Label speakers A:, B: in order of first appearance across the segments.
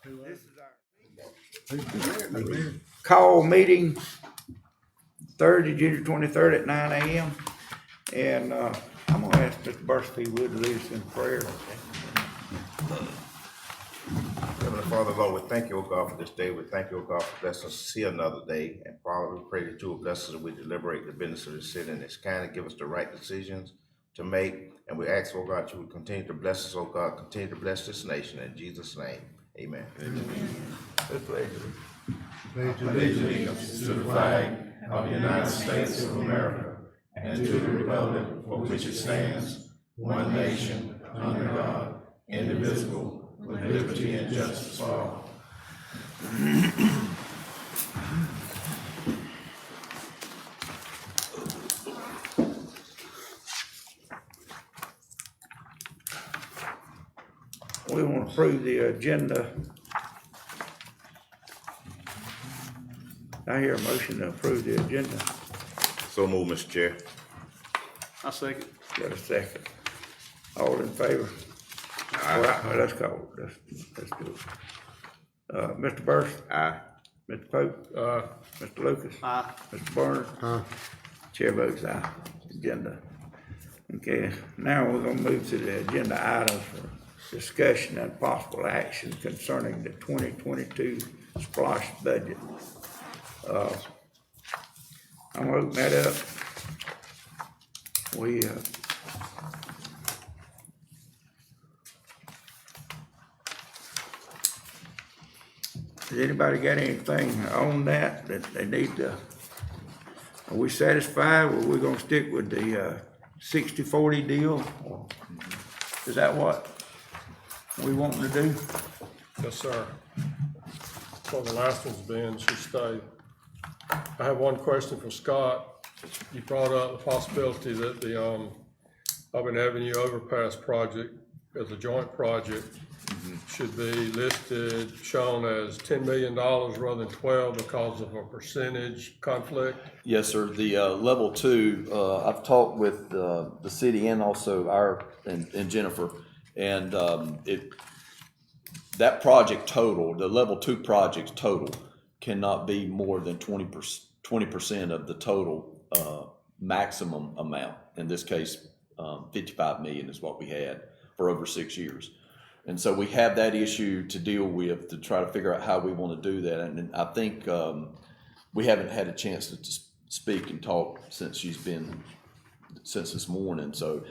A: This is our call meeting, Thursday, January 23rd at 9 a.m. And I'm gonna ask Mr. Burst if he would lead us in prayer.
B: Heavenly Father, Lord, we thank you, O God, for this day. We thank you, O God, for blessing us to see another day. And Father, we pray that you will bless us as we deliberate the business of the city and this kind of give us the right decisions to make. And we ask, O God, you will continue to bless us, O God, continue to bless this nation. In Jesus' name, amen.
A: Let's pledge
B: Allegiance to the flag of the United States of America and to the republic for which it stands, one nation, under God, indivisible, with liberty and justice for all.
A: We want to approve the agenda. I hear a motion to approve the agenda.
B: So move, Mr. Chair.
C: I second.
A: Got a second. All in favor? All right, let's call it. Let's do it. Mr. Burst?
B: Aye.
A: Mr. Pope? Mr. Lucas?
C: Aye.
A: Mr. Barnes? Chair votes aye. Agenda. Okay, now we're gonna move to the agenda items for discussion and possible action concerning the 2022 SPLOST budget. I'm gonna open that up. Has anybody got anything on that they need to, are we satisfied, or we gonna stick with the 60-40 deal? Or is that what we wanting to do?
D: Yes, sir. Well, the last one's been, should stay. I have one question for Scott. You brought up the possibility that the Auburn Avenue Overpass project as a joint project should be listed, shown as $10 million rather than 12 because of a percentage conflict.
E: Yes, sir. The level two, I've talked with the city and also and Jennifer, and that project total, the level two project total, cannot be more than 20% of the total maximum amount. In this case, 55 million is what we had for over 6 years. And so we have that issue to deal with to try to figure out how we want to do that. And I think we haven't had a chance to speak and talk since this morning. So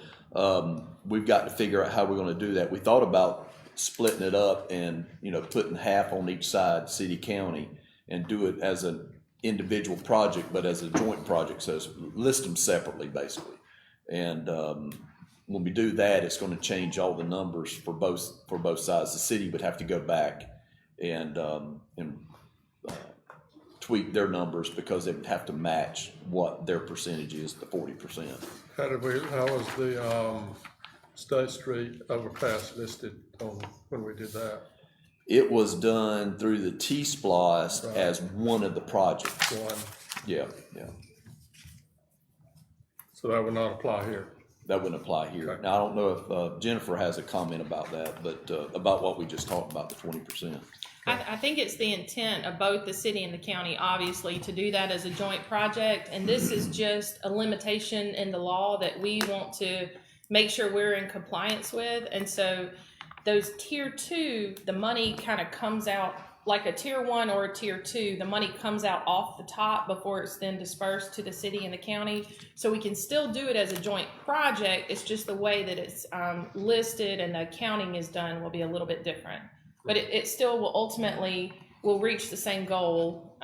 E: we've got to figure out how we're going to do that. We thought about splitting it up and, putting half on each side, city, county, and do it as an individual project, but as a joint project. So list them separately, basically. And when we do that, it's going to change all the numbers for both sides. The city would have to go back and tweak their numbers because they would have to match what their percentage is, the 40%.
D: How was the State Street overpass listed on when we did that?
E: It was done through the T-SPLOST as one of the projects.
D: One.
E: Yeah.
D: So that would not apply here.
E: That wouldn't apply here.
D: Okay.
E: Now, I don't know if Jennifer has a comment about that, but about what we just talked about, the 20%.
F: I think it's the intent of both the city and the county, obviously, to do that as a joint project. And this is just a limitation in the law that we want to make sure we're in compliance with. And so those tier two, the money kind of comes out like a tier one or a tier two, the money comes out off the top before it's then dispersed to the city and the county. So we can still do it as a joint project. It's just the way that it's listed and the accounting is done will be a little bit different. But it still will ultimately will reach the same goal,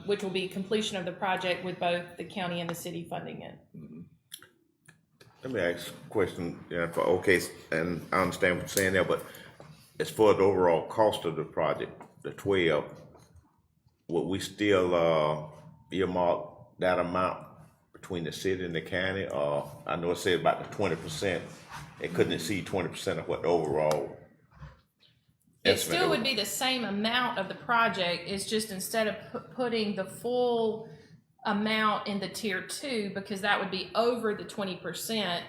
F: which will be completion of the project with both the county and the city funding it.
B: Let me ask a question, okay, and I understand what you're saying there, but as for the overall cost of the project, the 12, would we still earmark that amount between the city and the county? Or I know it said about the 20%, it couldn't exceed 20% of what the overall
F: It still would be the same amount of the project. It's just instead of putting the full amount in the tier two, because that would be over the 20%.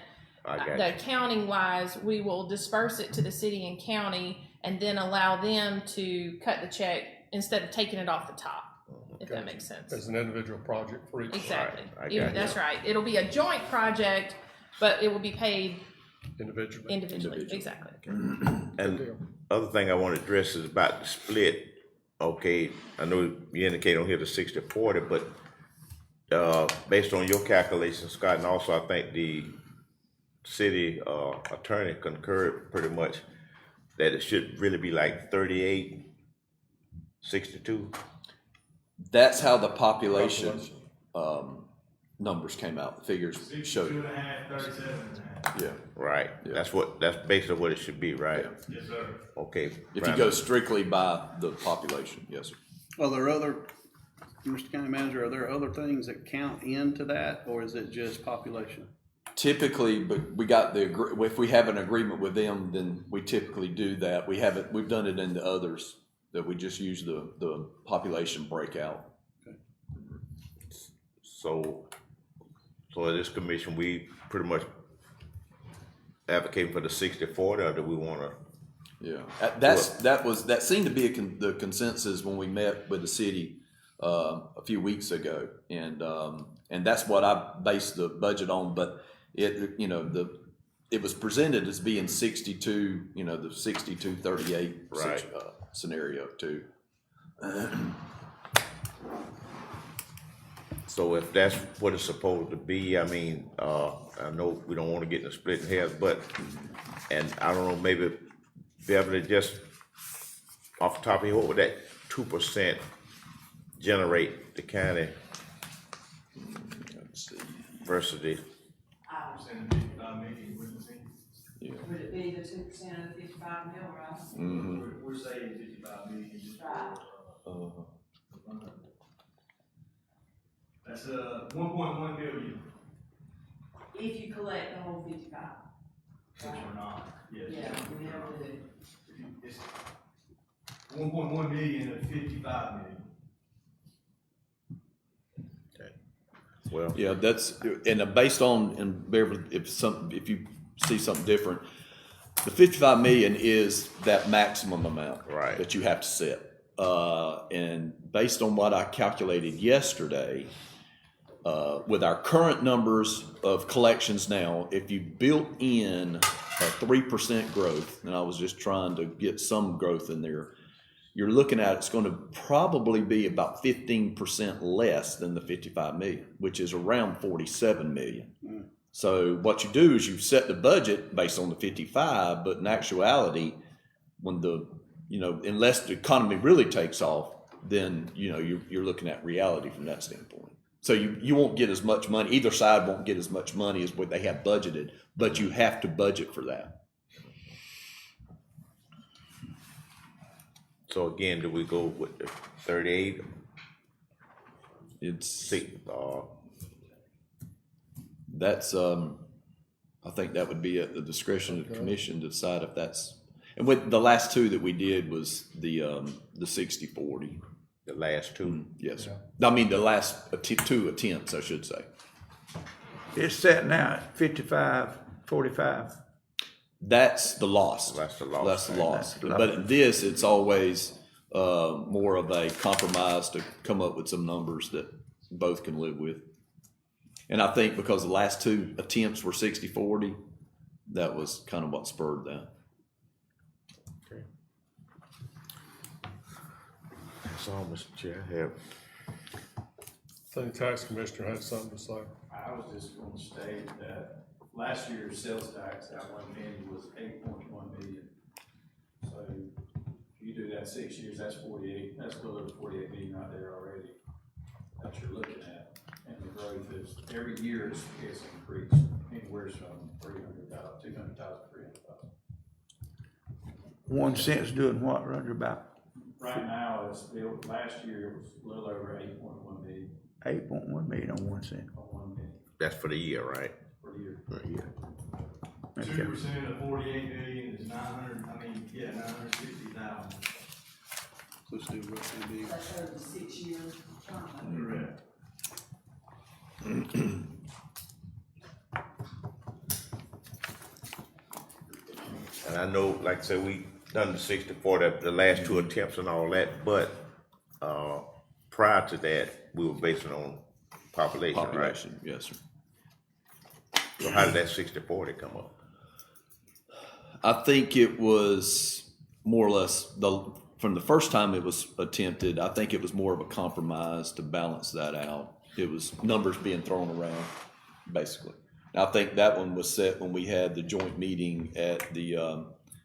F: The accounting wise, we will disperse it to the city and county, and then allow them to cut the check instead of taking it off the top, if that makes sense.
D: As an individual project for each.
F: Exactly.
B: Right, I
F: Yeah,
B: got
F: that's right. It'll be a joint project, but it will be paid
D: Individually.
F: individually. Exactly.
B: And other thing I want to address is about the split. Okay, I know you indicate on here the 60-40, but based on your calculations, Scott, and also I think the city attorney concurred pretty much that it should really be like 38-62.
E: That's how the population, numbers came out, the figures showed.
G: 62.5, 37.5.
E: Yeah.
B: Right.
E: Yeah.
B: That's basically what it should be, right?
G: Yes, sir.
B: Okay.
E: If you go strictly by the population, yes, sir.
C: Are there other, Mr. County Manager, are there other things that count into that, or is it just population?
E: Typically, but we got if we have an agreement with them, then we typically do that. We've done it in the others, that we just use the population breakout.
B: So in this commission, we pretty much advocate for the 60-40, or do we want to?
E: Yeah, that seemed to be the consensus when we met with the city a few weeks ago, and that's what I based the budget on. But it was presented as being 62, the 62-38
B: Right.
E: scenario too.
B: So if that's what it's supposed to be, I mean, I know we don't want to get in a split in half, and I don't know, maybe Beverly, just off the top of your head, what would that 2% generate the county
E: Let's see.
B: versus the?
G: Percent of 55 million, wouldn't it be?
H: Would it be the 2% of the 55 mil, right?
G: We're saying 55 million. Just
H: Right.
G: That's 1.1 billion.
H: If you collect the whole 55.
G: Which we're not. Yes.
H: Yeah, we never do.
G: It's 1.1 million of 55 million.
B: Well,
E: Yeah, that's based on, and Beverly, if you see something different, the 55 million is that maximum amount
B: Right.
E: that you have to set. And based on what I calculated yesterday, with our current numbers of collections now, if you built in a 3% growth, and I was just trying to get some growth in there, you're looking at it's going to probably be about 15% less than the 55 million, which is around 47 million. So what you do is you set the budget based on the 55, but in actuality, when unless the economy really takes off, then you're looking at reality from that standpoint. So you won't get as much money. Either side won't get as much money as what they have budgeted, but you have to budget for that.
B: so again, do we go with the 38?
E: It's I think that would be at the discretion of the commission to decide if that's. And with the last two that we did was the 60-40.
B: The last two?
E: Yes, sir. I mean, the last two attempts, I should say.
A: It's set now at 55-45.
E: That's the loss.
B: That's the loss.
E: That's the loss.
A: That's the loss.
E: But in this, it's always more of a compromise to come up with some numbers that both can live with. And I think because the last two attempts were 60-40, that was kind of what spurred that.
B: Okay. That's all, Mr. Chair. I have.
D: I think the tax commissioner had something to say.
I: I was just going to state that last year's sales tax out one penny was 8.1 million. So if you do that 6 years, that's 48. That's a little over 48 million right there already that you're looking at. And the growth is every year it's increased anywhere from 300,000, 200,000, 300,000.
A: 1 cent's doing what, Roger, about
I: Right now, it's built. Last year it was a little over 8.1 million
A: 8.1 million on 1 cent.
I: on 1 penny
B: That's for the year, right?
I: per year.
B: For the year.
G: 2% of 48 million is 960,000.
C: So still roughly be.
H: That's over 6 years.
G: Correct.
B: And I know, like I said, we done the 60-40, the last two attempts and all that, but, prior to that, we were basing on population, right?
E: Population, yes, sir.
B: So how did that 60-40 come up?
E: I think it was more or less from the first time it was attempted, I think it was more of a compromise to balance that out. It was numbers being thrown around, basically. And I think that one was set when we had the joint meeting at the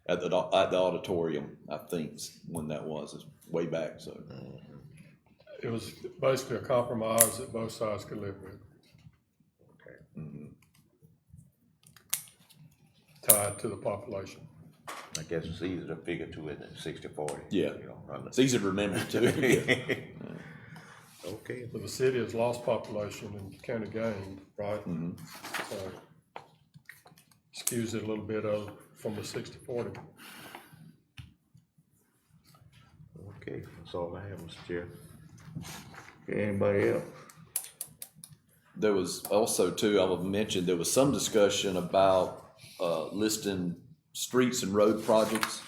E: auditorium. I think when that was, it's way back. So
D: It was basically a compromise that both sides could live with. Tied to the population.
B: I guess it's easier to figure to it than 60-40.
E: yeah,
B: You know,
E: it's easy to remember too. Yeah.
B: Okay.
D: But the city has lost population and county gained, right? So skews it a little bit from the 60-40.
B: Okay, that's all I have, Mr. Chair.
A: Okay, anybody else?
E: There was also too, I will mention, there was some discussion about listing streets and road projects.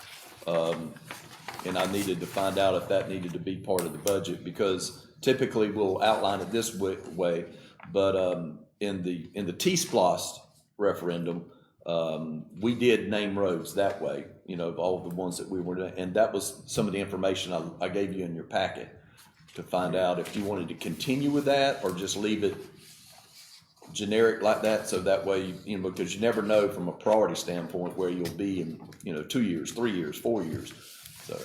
E: And I needed to find out if that needed to be part of the budget, because typically we'll outline it this way, but in the T-Splost referendum, we did name roads that way, you know, of all the ones that we were doing, and that was some of the information I gave you in your packet to find out if you wanted to continue with that or just leave it generic like that, so that way, you know, because you never know from a priority standpoint where you'll be in, you know, 2 years, 3 years, 4 years. So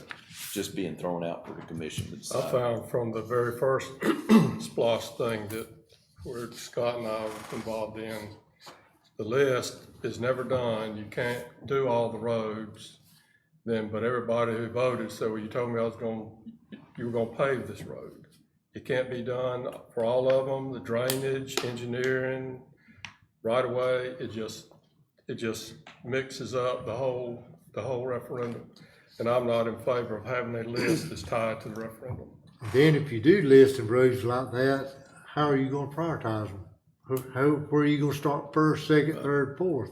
E: just being thrown out for the commission to
D: I
E: decide.
D: found from the very first SPOS thing that where Scott and I were involved in, the list is never done. You can't do all the roads. But everybody who voted said, well, you told me you were gonna pave this road. It can't be done for all of them, the drainage, engineering, right away, it just mixes up the whole referendum. And I'm not in favor of having a list that's tied to the referendum.
J: Then if you do list of roads like that, how are you gonna prioritize them? Where are you gonna start first, second, third, fourth?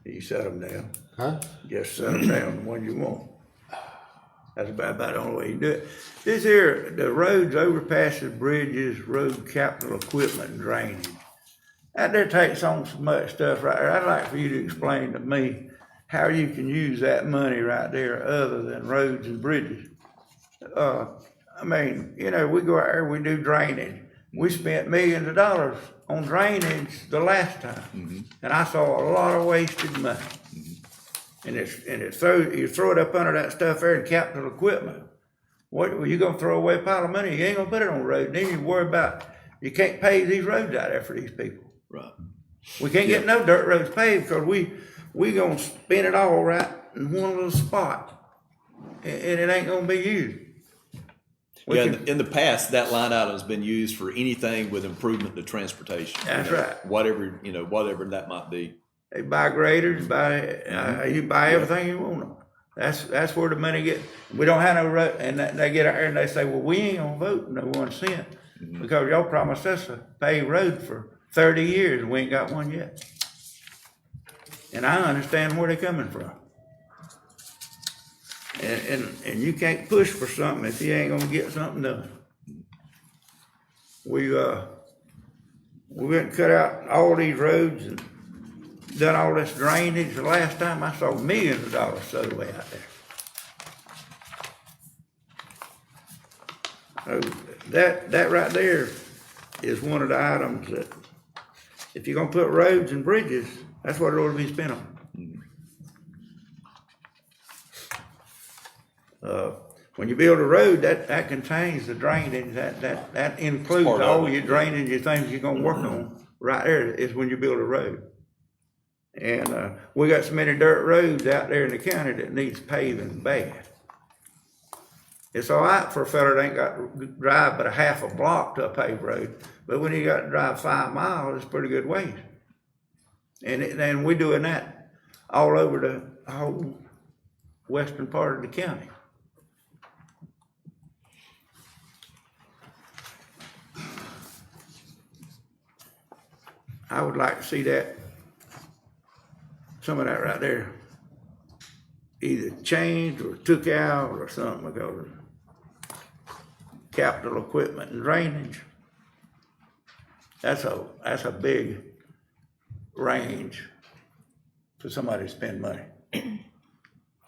A: You set them down.
J: Huh?
A: Just set them down, the one you want. That's about the only way you can do it. This here, the roads, overpasses, bridges, road capital equipment and drainage. That there takes on so much stuff right there. I'd like for you to explain to me how you can use that money right there other than roads and bridges. I mean, you know, we go out there, we do drainage. We spent millions of dollars on drainage the last time. And I saw a lot of wasted money. And you throw it up under that stuff there in capital equipment. What, you gonna throw away a pile of money? You ain't gonna put it on the road. Then you worry about, you can't pave these roads out there for these people.
E: Right.
A: We can't get no dirt roads paved because we gonna spin it all right in one little spot. And it ain't gonna be used.
E: In the past, that line item has been used for anything with improvement to transportation.
A: That's right.
E: Whatever that might be.
A: They buy graders, you buy everything you want. That's where the money get. We don't have no road, and they get out there and they say, well, we ain't gonna vote no 1 cent because y'all promised us a paved road for 30 years and we ain't got one yet. And I understand where they're coming from. And you can't push for something if you ain't gonna get something done. We went and cut out all these roads and done all this drainage. The last time I saw millions of dollars thrown away out there. So that right there is one of the items that, if you're gonna put roads and bridges, that's what it ought to be spent on. When you build a road, that contains the drainage, that includes
E: part of
A: all
E: it.
A: your drainage, your things you're gonna work on. Right there is when you build a road. And we got so many dirt roads out there in the county that needs paving bad. It's all right for a fella that ain't got to drive but a half a block to a paved road, but when you got to drive 5 miles, it's pretty good ways. And we're doing that all over the whole western part of the county. I would like to see that, some of that right there. either changed or took out or something because of capital equipment and drainage. That's a big range for somebody to spend money.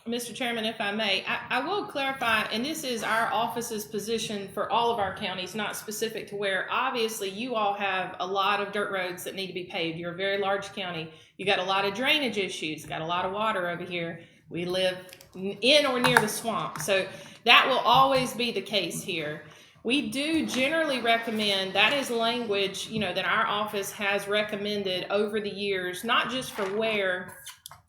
F: Mr. Chairman, if I may, I will clarify, and this is our office's position for all of our counties, not specific to Ware. Obviously, you all have a lot of dirt roads that need to be paved. You're a very large county. You got a lot of drainage issues, got a lot of water over here. We live in or near the swamp. So that will always be the case here. We do generally recommend, that is language, that our office has recommended over the years, not just for Ware,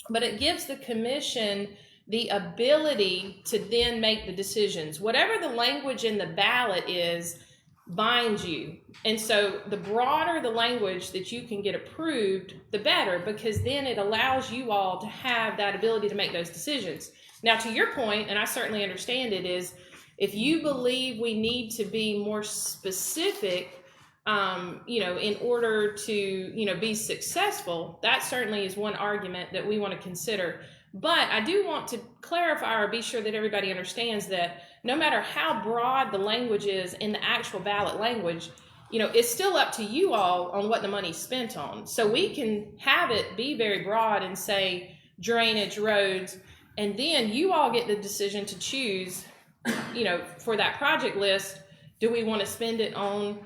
F: but it gives the commission the ability to then make the decisions. Whatever the language in the ballot is, binds you. And so the broader the language that you can get approved, the better, because then it allows you all to have that ability to make those decisions. Now, to your point, and I certainly understand it, is if you believe we need to be more specific, in order to, be successful, that certainly is one argument that we want to consider. But I do want to clarify or be sure that everybody understands that no matter how broad the language is in the actual ballot language, it's still up to you all on what the money's spent on. So we can have it be very broad and say drainage, roads, and then you all get the decision to choose, for that project list, do we want to spend it on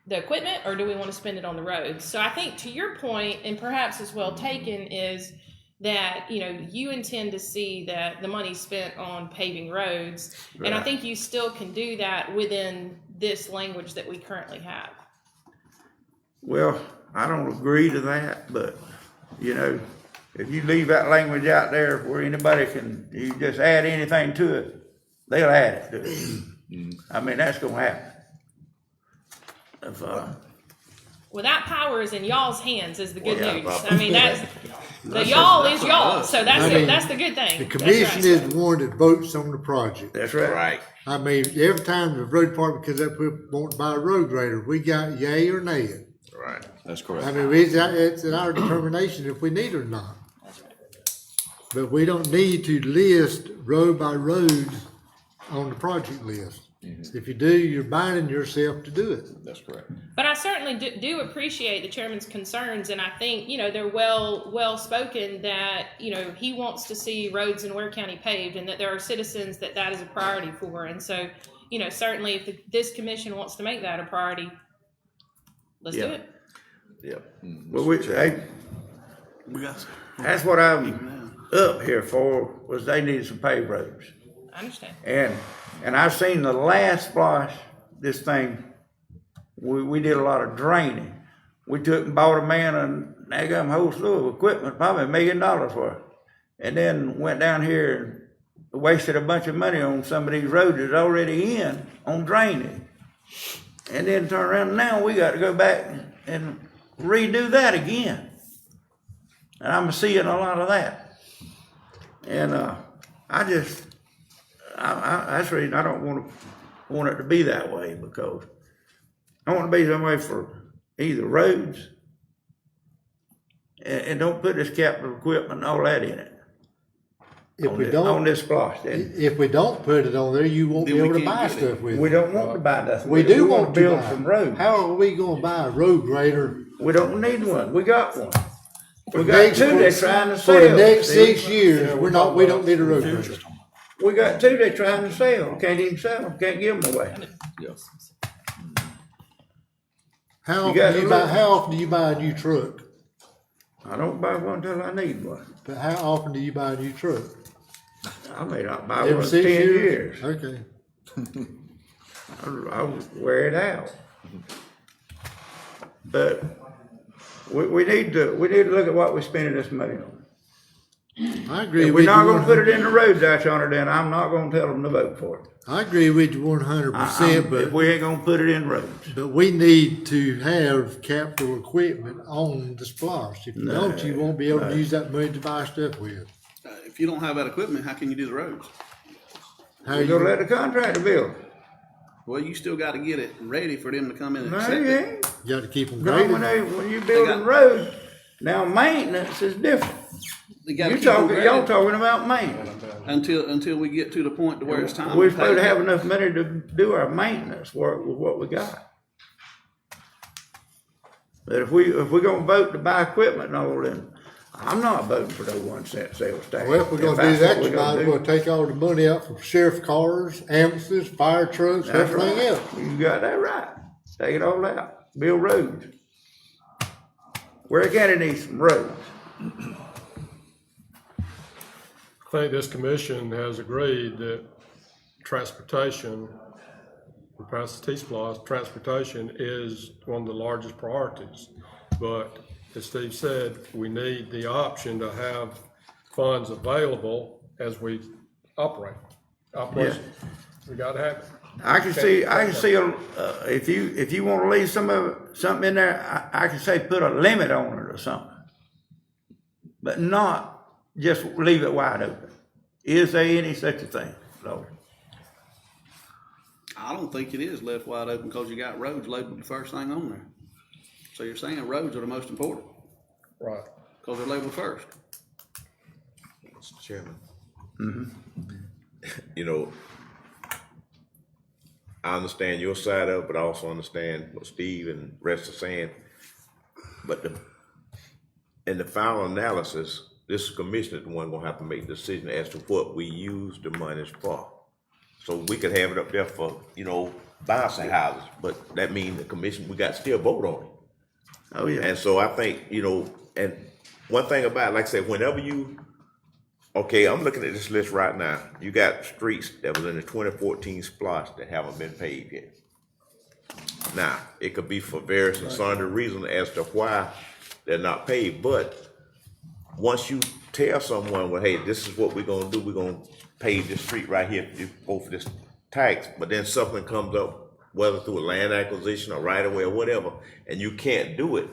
F: the equipment or do we want to spend it on the roads? So I think to your point, and perhaps as well taken, is that, you intend to see that the money spent on paving roads. Right. And I think you still can do that within this language that we currently have.
A: Well, I don't agree to that, but, if you leave that language out there where anybody you just add anything to it, they'll add it to it. I mean, that's gonna happen.
F: Well, that power is in y'all's hands is the good news.
B: Bob.
F: I mean, that's the y'all is y'all. So that's the good thing.
J: The commission is the one that votes on the project.
A: That's right.
B: Right.
J: I mean, every time the road department comes up with wanting to buy a road grader, we got yay or nay it.
B: Right.
E: That's correct.
J: I mean, it's in our determination if we need it or not.
F: That's right.
J: But we don't need to list road by road on the project list. If you do, you're binding yourself to do it.
E: That's correct.
F: But I certainly do appreciate the chairman's concerns, and I think they're well spoken. That he wants to see roads in Ware County paved, and that there are citizens that is a priority for. And so certainly if this commission wants to make that a priority, let's do it.
B: Yep.
A: Well, that's what I'm up here for, was they need some paved roads.
F: I understand.
A: And I've seen the last splash, this thing, we did a lot of draining. We took and bought a man a whole slew of equipment, probably $1 million worth. And then went down here and wasted a bunch of money on some of these roads that's already in on drainage. And then turn around, and now we got to go back and redo that again. And I'm seeing a lot of that. And that's the reason I don't want it to be that way, because I want to be some way for either roads and don't put this capital equipment and all that in it. On this splosh,
J: if we don't put it on there, you won't be able to buy stuff with it.
A: we don't want to buy nothing.
J: We do want to
A: build
J: buy.
A: some roads.
J: How are we going to buy a road grader?
A: We don't need one. We got one. We got
J: Next-
A: two they're trying to
J: For
A: sell.
J: the next
A: Steve.
J: 6 years, we don't need a road grader.
A: We got two they're trying to sell. Can't even sell them. Can't give them away.
E: Yes.
J: How
A: got
J: often
A: to look.
J: how often do you buy a new truck?
A: I don't buy one till I need one.
J: But how often do you buy a new truck?
A: I may not buy
J: Every
A: one in
J: 6
A: 10
J: years?
A: years.
J: Okay.
A: I'll wear it out. But we need to look at what we're spending this money on.
J: I agree
A: If
J: with
A: we're not
J: you.
A: gonna put it in the road dash on it, then I'm not gonna tell them to vote for it.
J: I agree with you 100%,
A: If we ain't gonna put it in roads.
J: but we need to have capital equipment on the splosh. If you don't, you won't be able to use that money to buy stuff with.
C: If you don't have that equipment, how can you do the roads?
J: How
A: We're
J: you,
A: gonna let the contractor build.
C: Well, you still got to get it ready for them to come in and
A: No,
C: accept
A: you
C: it.
A: ain't.
J: you got to keep them
A: No,
J: graded.
A: when you building roads, now maintenance is different.
C: You gotta
A: You
C: keep on
A: talking, y'all
C: grading
A: talking about maintenance.
C: until we get to the point to where it's time.
A: We're
C: to
A: supposed to
C: pay.
A: have enough money to do our maintenance work with what we got. But if we're gonna vote to buy equipment and all, then I'm not voting for no 1 cent sales tax.
J: Well, if we're gonna do
A: that's
J: that,
A: what
J: you
A: we're gonna
J: might as
A: do.
J: well take all the money out from sheriff cars, ambulances, fire trucks,
A: That's
J: everything
A: right.
J: else.
A: You got that right. Take it all out. Build roads. Ware County needs some roads.
D: I think this commission has agreed that transportation, we passed the T-Splosh, transportation is one of the largest priorities. But as Steve said, we need the option to have funds available as we operate. Operation, we gotta have it.
A: I can see, if you wanna leave something in there, I can say put a limit on it or something. But not just leave it wide open. Is there any such a thing, Lord?
C: I don't think it is left wide open because you got roads labeled the first thing on there. So you're saying roads are the most important
D: Right.
C: because they're labeled first.
B: Mr. Chairman. You know, I understand your side of it, but I also understand what Steve and the rest are saying. But in the final analysis, this commission is the one gonna have to make the decision as to what we use the monies for. So we could have it up there for, bouncing houses, but that means the commission, we got to still vote on it.
A: Oh, yeah.
B: And so I think, and one thing about it, like I said, whenever okay, I'm looking at this list right now. You got streets that was in the 2014 splosh that haven't been paved yet. Now, it could be for various and sundry reasons as to why they're not paved, but once you tell someone, well, hey, this is what we're gonna do, we're gonna pave this street right here, you go for this tax, but then something comes up, whether through a land acquisition or right of way or whatever, and you can't do it,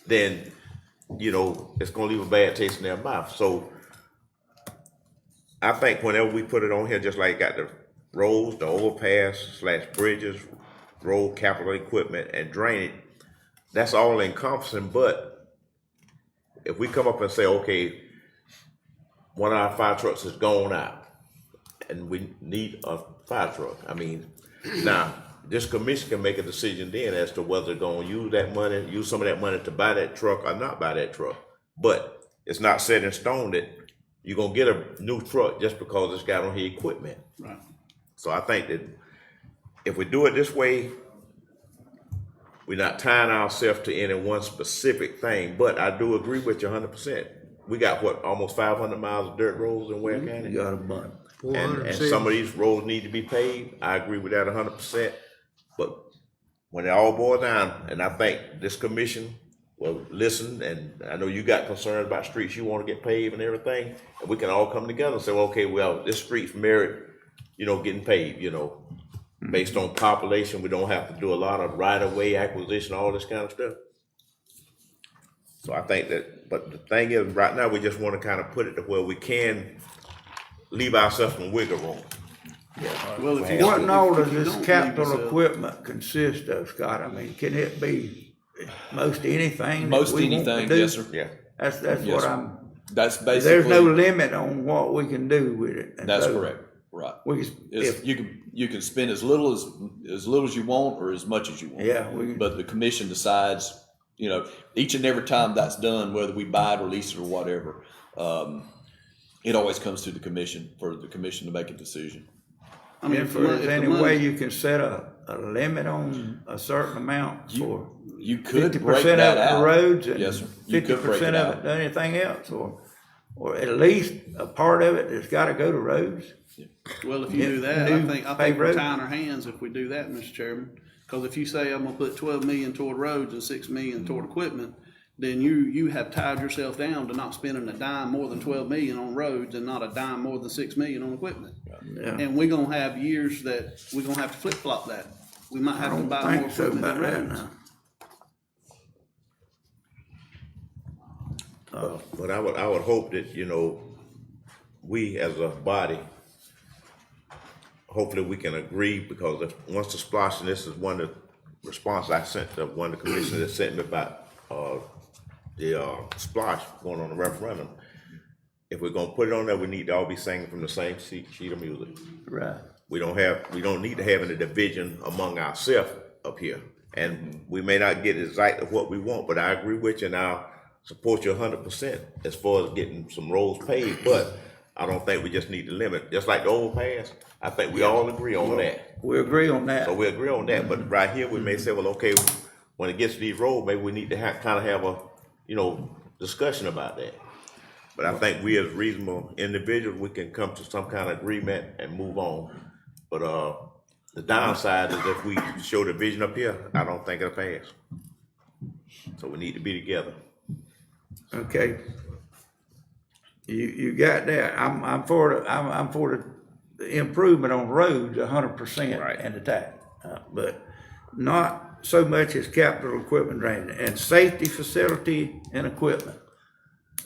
B: then, it's gonna leave a bad taste in their mouth. So I think whenever we put it on here, just like got the roads, the overpass/bridges, road capital equipment and drainage, that's all encompassing, but if we come up and say, okay, one of our fire trucks is gone out and we need a fire truck, now this commission can make a decision then as to whether they're gonna use some of that money to buy that truck or not buy that truck. But it's not set in stone that you're gonna get a new truck just because it's got on here equipment.
C: Right.
B: So I think that if we do it this way, we're not tying ourselves to any one specific thing, but I do agree with you 100%. We got almost 500 miles of dirt roads in Ware County?
A: You got a bunch.
B: And some of these roads need to be paved. I agree with that 100%. But when it all boils down, and I think this commission will listen, and I know you got concerns about streets you want to get paved and everything, and we can all come together and say, well, okay, well, this street's merit, getting paved, based on population. We don't have to do a lot of right-of-way acquisition, all this kind of stuff. So I think that, but the thing is, right now, we just want to kind of put it to where we can leave ourselves some wiggle room.
C: Well, if you
A: What
C: don't,
A: in all
C: if
A: does
C: you
A: this
C: don't
A: capital
C: leave yourself-
A: equipment consist of, Scott? Can it be most anything? that
E: Most
A: we want to
E: anything,
A: do?
E: yes, sir.
B: Yeah.
A: That's
E: Yes,
A: what
E: sir.
A: I'm,
E: That's
A: there's no
E: basically,
A: limit on what we can do with it. And
E: that's
A: so
E: correct, right.
A: We can, if,
E: You can spend as little as you want or as much as you want.
A: Yeah, we can-
E: But the commission decides, each and every time that's done, whether we buy it or lease it or whatever, it always comes to the commission for the commission to make a decision.
A: if there's any way you can set a limit on a certain amount for
E: You could
A: 50%
E: break
A: of
E: that
A: it
E: out.
A: the roads and
E: Yes, sir. You could break
A: 50%
E: it
A: of
E: out.
A: it to anything else, or at least a part of it that's gotta go to roads.
C: Well, if you do that,
A: New
C: I think
A: paved
C: we're
A: road.
C: tying our hands if we do that, Mr. Chairman. Because if you say I'm gonna put 12 million toward roads and 6 million toward equipment, then you have tied yourself down to not spending a dime more than 12 million on roads and not a dime more than 6 million on equipment.
A: Yeah.
C: And we're gonna have years that we're gonna have to flip flop that. We might
A: I
C: have to
A: don't
C: buy more
A: think so
C: equipment
A: about
C: than
A: that
C: roads.
A: now.
B: But I would hope that, we as a body, hopefully we can agree, because once the splosh, and this is one of the response I sent to one of the commissioners that sent me about the splosh going on the referendum. if we're gonna put it on there, we need to all be singing from the same sheet of music.
A: Right.
B: We don't need to have any division among ourselves up here. And we may not get exactly what we want, but I agree with you and I'll support you 100% as far as getting some roads paved, but I don't think we just need to limit, just like the old pass, I think we all agree on that.
A: We agree on that.
B: So we agree on that, but right here, we may say, well, okay, when it gets to these roads, maybe we need to kind of have a, discussion about that. But I think we as reasonable individuals, we can come to some kind of agreement and move on. But, the downside is if we show the vision up here, I don't think it'll pass. So we need to be together.
A: Okay. You got that. I'm for the improvement on roads 100%
B: Right.
A: and attack. But not so much as capital equipment and safety facility and equipment.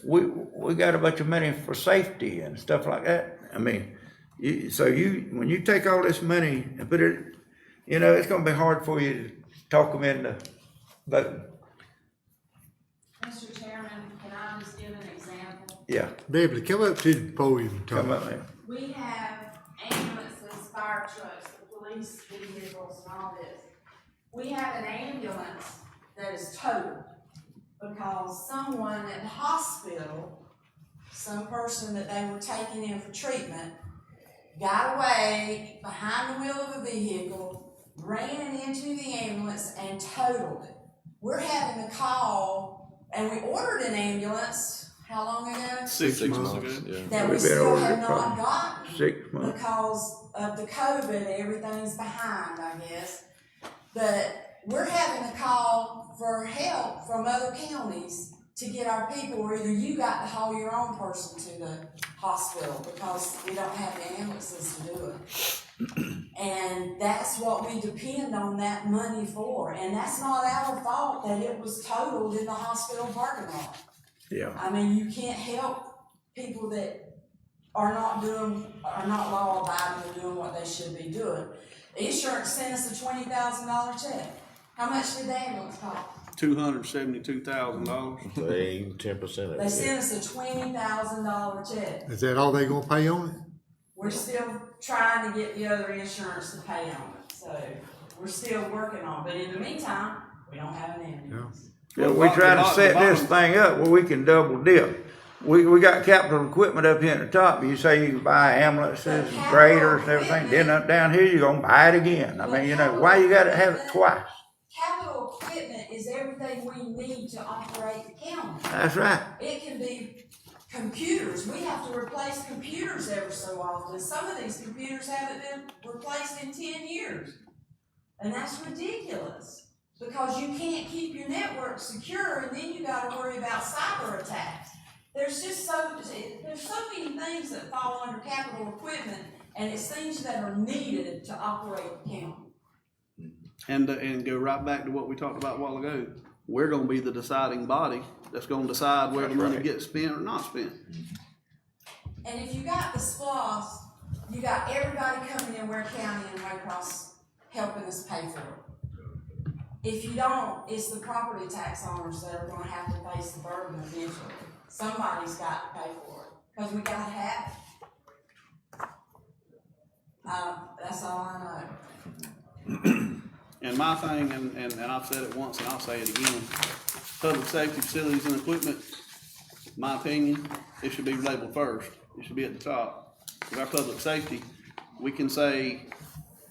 A: We got a bunch of money for safety and stuff like that. I mean, when you take all this money and put it, it's gonna be hard for you to talk them into voting.
H: Mr. Chairman, can I just give an example?
A: Yeah,
J: Beverly, come up to the podium and
A: come
J: talk.
A: up there.
H: We have ambulances, fire trucks, the police vehicles and all this. We have an ambulance that is totaled because someone at the hospital, some person that they were taking in for treatment, got away behind the wheel of a vehicle, ran into the ambulance and totaled it. We're having to call, and we ordered an ambulance, how long ago?
C: 6 months ago.
E: Yeah.
H: That we
A: We've been
H: still
A: over
H: have
A: it
H: not
A: probably
H: gotten.
A: 6 months.
H: Because of the COVID, everything's behind, I guess. But we're having to call for help from other counties to get our people, or either you got to haul your own person to the hospital because we don't have the ambulances to do it. And that's what we depend on that money for. And that's not our fault that it was totaled in the hospital parking lot.
A: Yeah.
H: I mean, you can't help people that are not law abiding and doing what they should be doing. The insurance sent us a $20,000 check. How much did the ambulance cost?
C: $272,000.
B: So they ain't 10% of
H: They
B: it.
H: sent us a $20,000 check.
J: Is that all they gonna pay on it?
H: We're still trying to get the other insurance to pay on it, so we're still working on it. But in the meantime, we don't have an ambulance.
A: Yeah, we trying to set this thing up where we can double dip. We got capital equipment up here at the top. You say you can buy ambulances and graders and everything. Then up down here, you're gonna buy it again. I mean, why you gotta have it twice?
H: Capital equipment is everything we need to operate the county.
A: That's right.
H: It can be computers. We have to replace computers ever so often. Some of these computers haven't been replaced in 10 years. And that's ridiculous because you can't keep your network secure and then you gotta worry about cyber attacks. There's so many things that fall under capital equipment and it's things that are needed to operate the county.
C: And go right back to what we talked about a while ago. We're gonna be the deciding body that's gonna decide where the money gets spent or not spent.
H: And if you got the SPOS, you got everybody coming in Ware County and Waycross helping us pay for it. If you don't, it's the property tax owners that are gonna have to face the burden eventually. Somebody's got to pay for it, because we gotta have it. That's all I know.
C: And my thing, and I've said it once and I'll say it again, public safety facilities and equipment, my opinion, it should be labeled first. It should be at the top. With our public safety, we can say,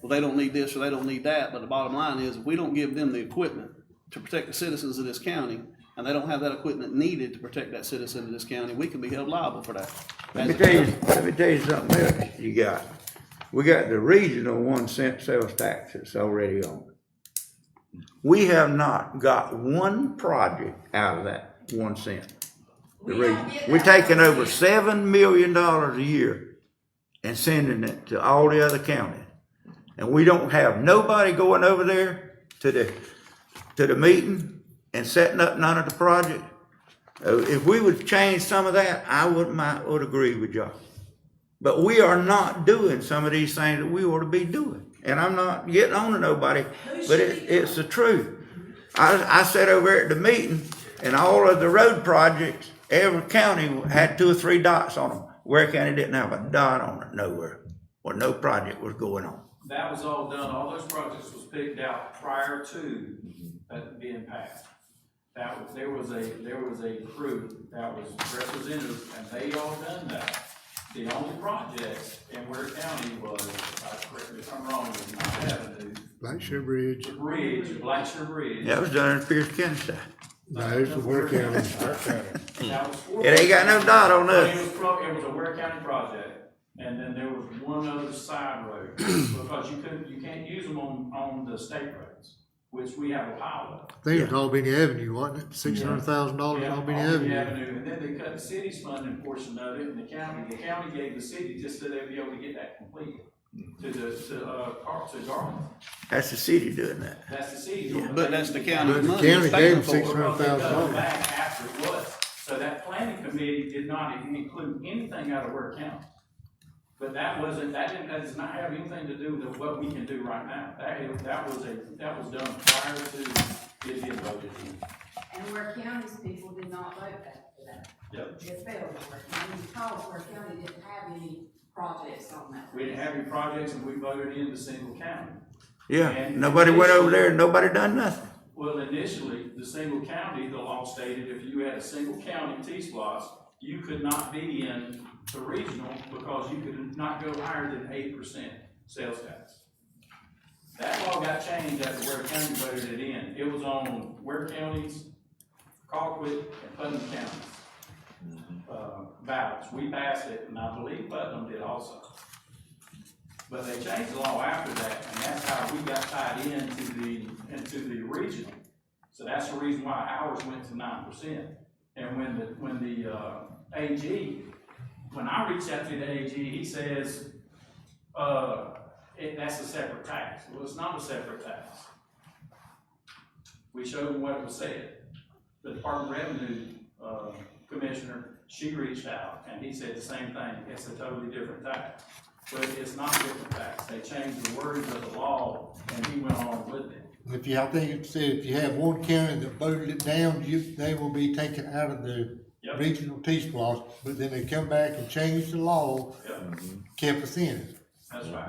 C: well, they don't need this or they don't need that, but the bottom line is, if we don't give them the equipment to protect the citizens of this county, and they don't have that equipment needed to protect that citizen of this county, we can be held liable for that.
A: Let me tell you something else you got. We got the regional 1 cent sales tax that's already on. We have not got one project out of that 1 cent. The
H: We don't
A: region.
H: get
A: We're
H: that
A: taking
H: 1
A: over
H: cent.
A: $7 million a year and sending it to all the other counties. And we don't have nobody going over there to the meeting and setting up none of the project. If we would change some of that, I would agree with y'all. But we are not doing some of these things that we ought to be doing. And I'm not getting on to nobody, but it's the truth. I sat over there at the meeting and all of the road projects every county had 2 or 3 dots on them. Ware County didn't have a dot on it nowhere, or no project was going on.
I: That was all done, all those projects was picked out prior to that being passed. There was a crew that was representative, and they all done that. The only projects in Ware County was, correct me if I'm wrong, was Mount Avenue,
J: Blackshear Bridge,
I: the bridge, Blackshear Bridge.
A: That was done in Pierce County side.
J: no, it's the Ware County.
I: That was 4
A: It ain't got no dot on
I: But
A: us.
I: it was a Ware County project, and then there was one other side road, because you can't use them on the state roads, which we have a pile of.
J: I think it was Albany Avenue, wasn't it? $600,000
I: Yeah,
J: Albany
I: Albany
J: Avenue.
I: And then they cut the city's funding portion of it, and the county gave the city just so they'd be able to get that completed to Garland.
A: That's the city doing that.
I: That's the city doing it.
C: But that's the
J: But
C: county's
J: the
C: money.
J: county
C: it's paying
J: gave
C: for it.
I: Because they done
J: $600,000.
I: back after it was. So that planning committee did not include anything out of Ware County. But that does not have anything to do with what we can do right now. That was done prior to it being voted in.
H: And Ware County's people did not vote for that.
I: Yep.
H: It failed in Ware County because Ware County didn't have any projects on that.
I: We didn't have any projects, and we voted in the single county.
A: Yeah,
I: And
A: nobody went over there and nobody done nothing.
I: Well, initially, the single county, the law stated if you had a single county T-Splosh, you could not be in the regional because you could not go higher than 8% sales tax. That law got changed after Ware County voted it in. It was on Ware County's, Colquitt, and Putnam counties, ballots. We passed it, and I believe Putnam did also. But they changed the law after that, and that's how we got tied into the regional. So that's the reason why ours went to 9%. And when the AG, when I reached out to the AG, he says, that's a separate tax. Well, it's not a separate tax. We showed him what it was said. The Department of Revenue, Commissioner, she reached out, and he said the same thing. It's a totally different tax. But it's not a different tax. They changed the words of the law, and he went on with it.
J: I think it said if you have one county that voted it down, they will be taken out of the
I: Yep.
J: regional T-Splosh, but then they come back and change the law,
I: Yep.
J: kept us in it.
I: That's right.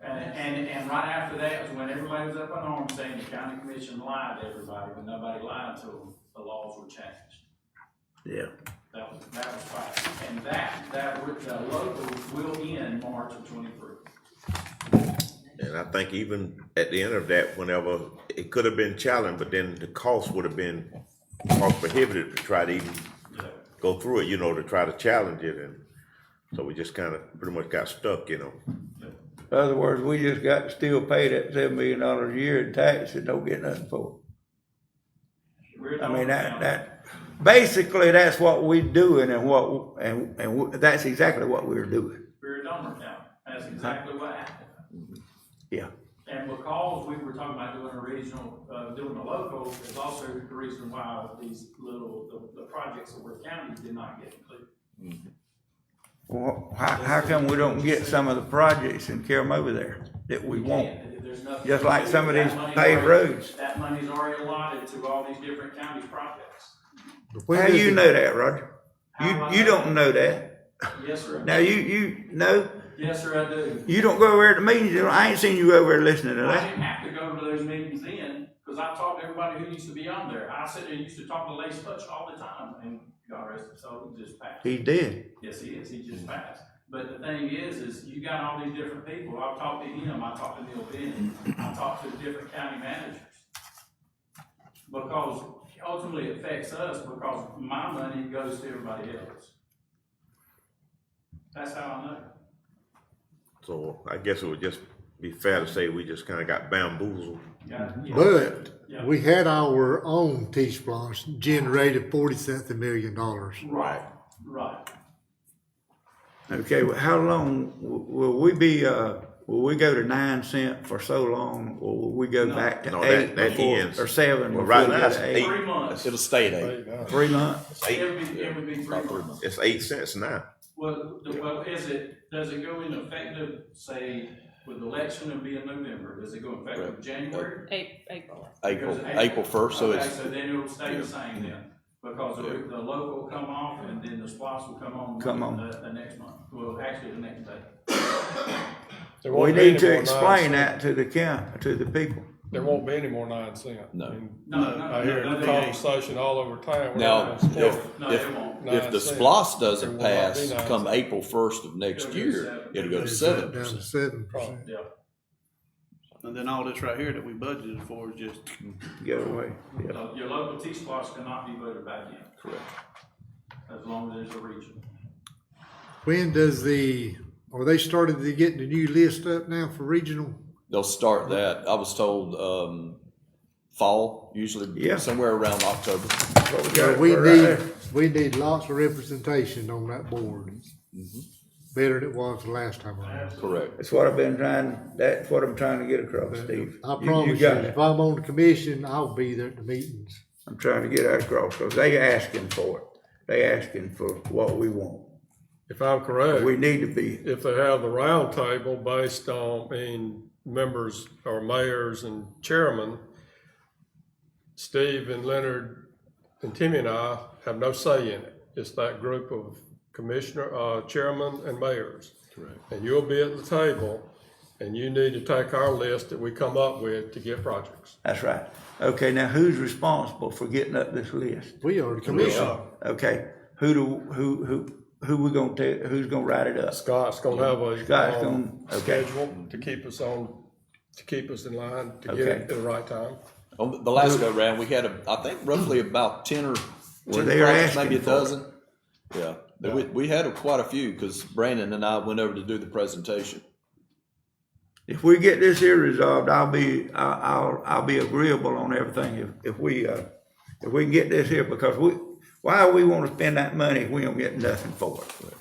I: And right after that was when everybody was up in arms saying the county commission lied to everybody, but nobody lied to them. The laws were changed.
A: Yeah.
I: That was right. And the local will end March of 23.
B: And I think even at the end of that, whenever, it could have been challenged, but then the cost would have been cost prohibitive to try to even go through it, to try to challenge it, and so we just kind of pretty much got stuck,
A: In other words, we just got to still pay that $7 million a year in tax and don't get nothing for it. I mean, that basically that's what we're doing, and that's exactly what we're doing.
I: We're a donor county. That's exactly what happened.
A: Yeah.
I: And because we were talking about doing a regional, doing a local, is also the reason why the projects of Ware County did not get completed.
A: Well, how come we don't get some of the projects and carry them over there that we want?
I: There's nothing.
A: Just like some of these
I: That money's
A: paved
I: already-
A: roads.
I: That money's already allotted to all these different counties' projects.
A: How you know that, Roger? You don't know that.
I: Yes, sir.
A: Now, you know,
I: Yes, sir, I do.
A: you don't go over there to meetings. I ain't seen you over there listening to
I: I
A: that.
I: didn't have to go to those meetings then, because I talked to everybody who used to be on there. I said, I used to talk to Lace Hutch all the time, and God rest his soul, he just passed.
A: He did.
I: Yes, he is, he just passed. But the thing is you got all these different people. I've talked to him, I talked to Neil Benny, I talked to the different county managers. Because ultimately it affects us, because my money goes to everybody else. That's how I know.
B: So I guess it would just be fair to say we just kind of got bamboozled.
I: Yeah.
J: But
I: Yeah.
J: we had our own T-Splosh generated $40 million.
I: Right, right.
A: Okay, well, how long will we be, will we go to 9 cents for so long, or will we go back to
B: No,
A: 8
B: that
A: before,
B: ends.
A: or 7
B: Well,
A: before
B: right
A: we
B: now
A: go
B: it's
A: to 8?
I: 3 months.
E: It'll stay at 8.
A: 3 months?
I: It would be 3 months.
B: It's 8 cents now.
I: Well, does it go into effective, say, with the election will be in November, does it go effective January?
F: April.
E: April 1st, so
I: Okay,
E: it's,
I: so then it'll stay the same then, Because the local will come off and then the SPOS will come on. The next month, well, actually the next day.
D: There won't
A: We
D: be any
A: need to
D: more
A: explain
D: 9
A: that to the count, to the people.
D: There won't be any more 9 cents.
E: No.
D: I mean,
I: No,
D: I hear
I: no,
D: the
I: they ain't.
D: conversation all over town. We're
E: Now,
D: not gonna split
I: No,
E: if,
I: it won't.
E: if the
D: 9 cents.
E: SPOS
D: There
E: doesn't
D: will not be
E: pass
D: 9
E: come
D: cents.
E: April 1st of next
I: It'll go to
E: year,
I: 7.
E: it'll go to
J: Down
E: 7%.
J: to 7%.
I: Yeah.
C: And then all this right here that we budgeted for is just,
A: Get away, yeah.
I: Your local T-SPOS cannot be voted back in,
E: Correct.
I: as long as there's a region.
J: When does are they started to get the new list up now for regional?
E: They'll start that, I was told, fall, usually
A: Yeah.
E: somewhere around October.
A: What we got
J: We
A: for right there.
J: we need lots of representation on that board. Better than it was the last time around.
E: Correct.
A: That's what I've been that's what I'm trying to get across, Steve.
J: I promise you,
A: got it.
J: if I'm on the commission, I'll be there at the meetings.
A: I'm trying to get that across, cause they asking for it. They asking for what we want.
D: If I'm correct,
A: We need to be,
D: if they have the round table based on, members or mayors and chairman, Steve and Leonard and Timmy and I have no say in it. It's that group of chairman and mayors.
E: Correct.
D: And you'll be at the table and you need to take our list that we come up with to get projects.
A: that's right. Okay, now who's responsible for getting up this list?
J: We are the commission.
A: Okay, who we gonna tell, who's gonna write it up?
D: Scott's gonna have a
A: Scott's gonna, okay,
D: schedule to keep us in line to get
A: Okay.
D: it at the right time.
E: On the last go round, we had I think roughly about 10 or
A: Well,
E: 10
A: they're
E: projects, maybe
A: asking
E: a
A: for it.
E: dozen. Yeah, we had quite a few because Brandon and I went over to do the presentation.
A: if we get this here resolved, I'll be agreeable on everything if we can get this here, because why we wanna spend that money if we don't get nothing for it?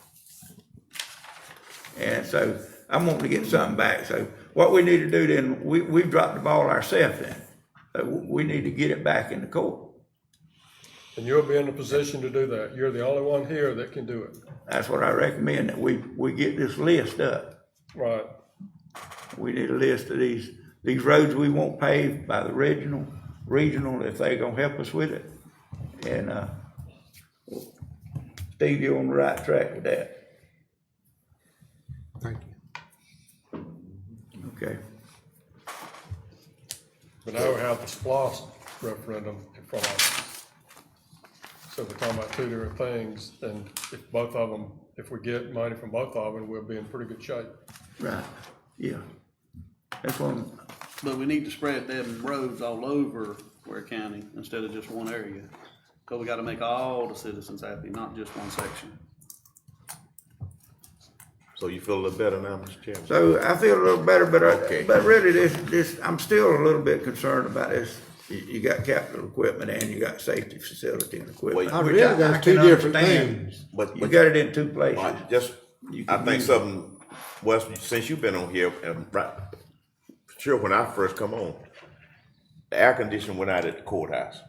A: And so I'm wanting to get something back, so what we need to do then, we've dropped the ball ourselves then. So we need to get it back in the court.
D: And you'll be in a position to do that. You're the only one here that can do it.
A: That's what I recommend, that we get this list up.
D: Right.
A: We need a list of these roads we want paved by the regional, if they gonna help us with it. And, Steve, you're on the right track with that,
J: Thank you.
A: okay?
D: But now we have the SPOS referendum in front of us. So we're talking about 2 different things, and if we get money from both of them, we'll be in pretty good shape.
A: Right, yeah. That's one,
C: but we need to spread them roads all over Ware County instead of just one area. Cause we gotta make all the citizens happy, not just one section.
B: So you feel a little better now, Mr. Chairman?
A: so I feel a little better,
B: Okay.
A: but really this, I'm still a little bit concerned about this. You got capital equipment and you got safety facility and equipment.
J: I
A: which
J: really got
A: can
J: two different
A: understand.
J: things.
B: But
A: You got it in two places.
B: all right, just,
A: You
B: I
A: can
B: think
A: use
B: something, Wes, since you've been on here, right, sure, when I first come on, the air conditioning went out at the courthouse.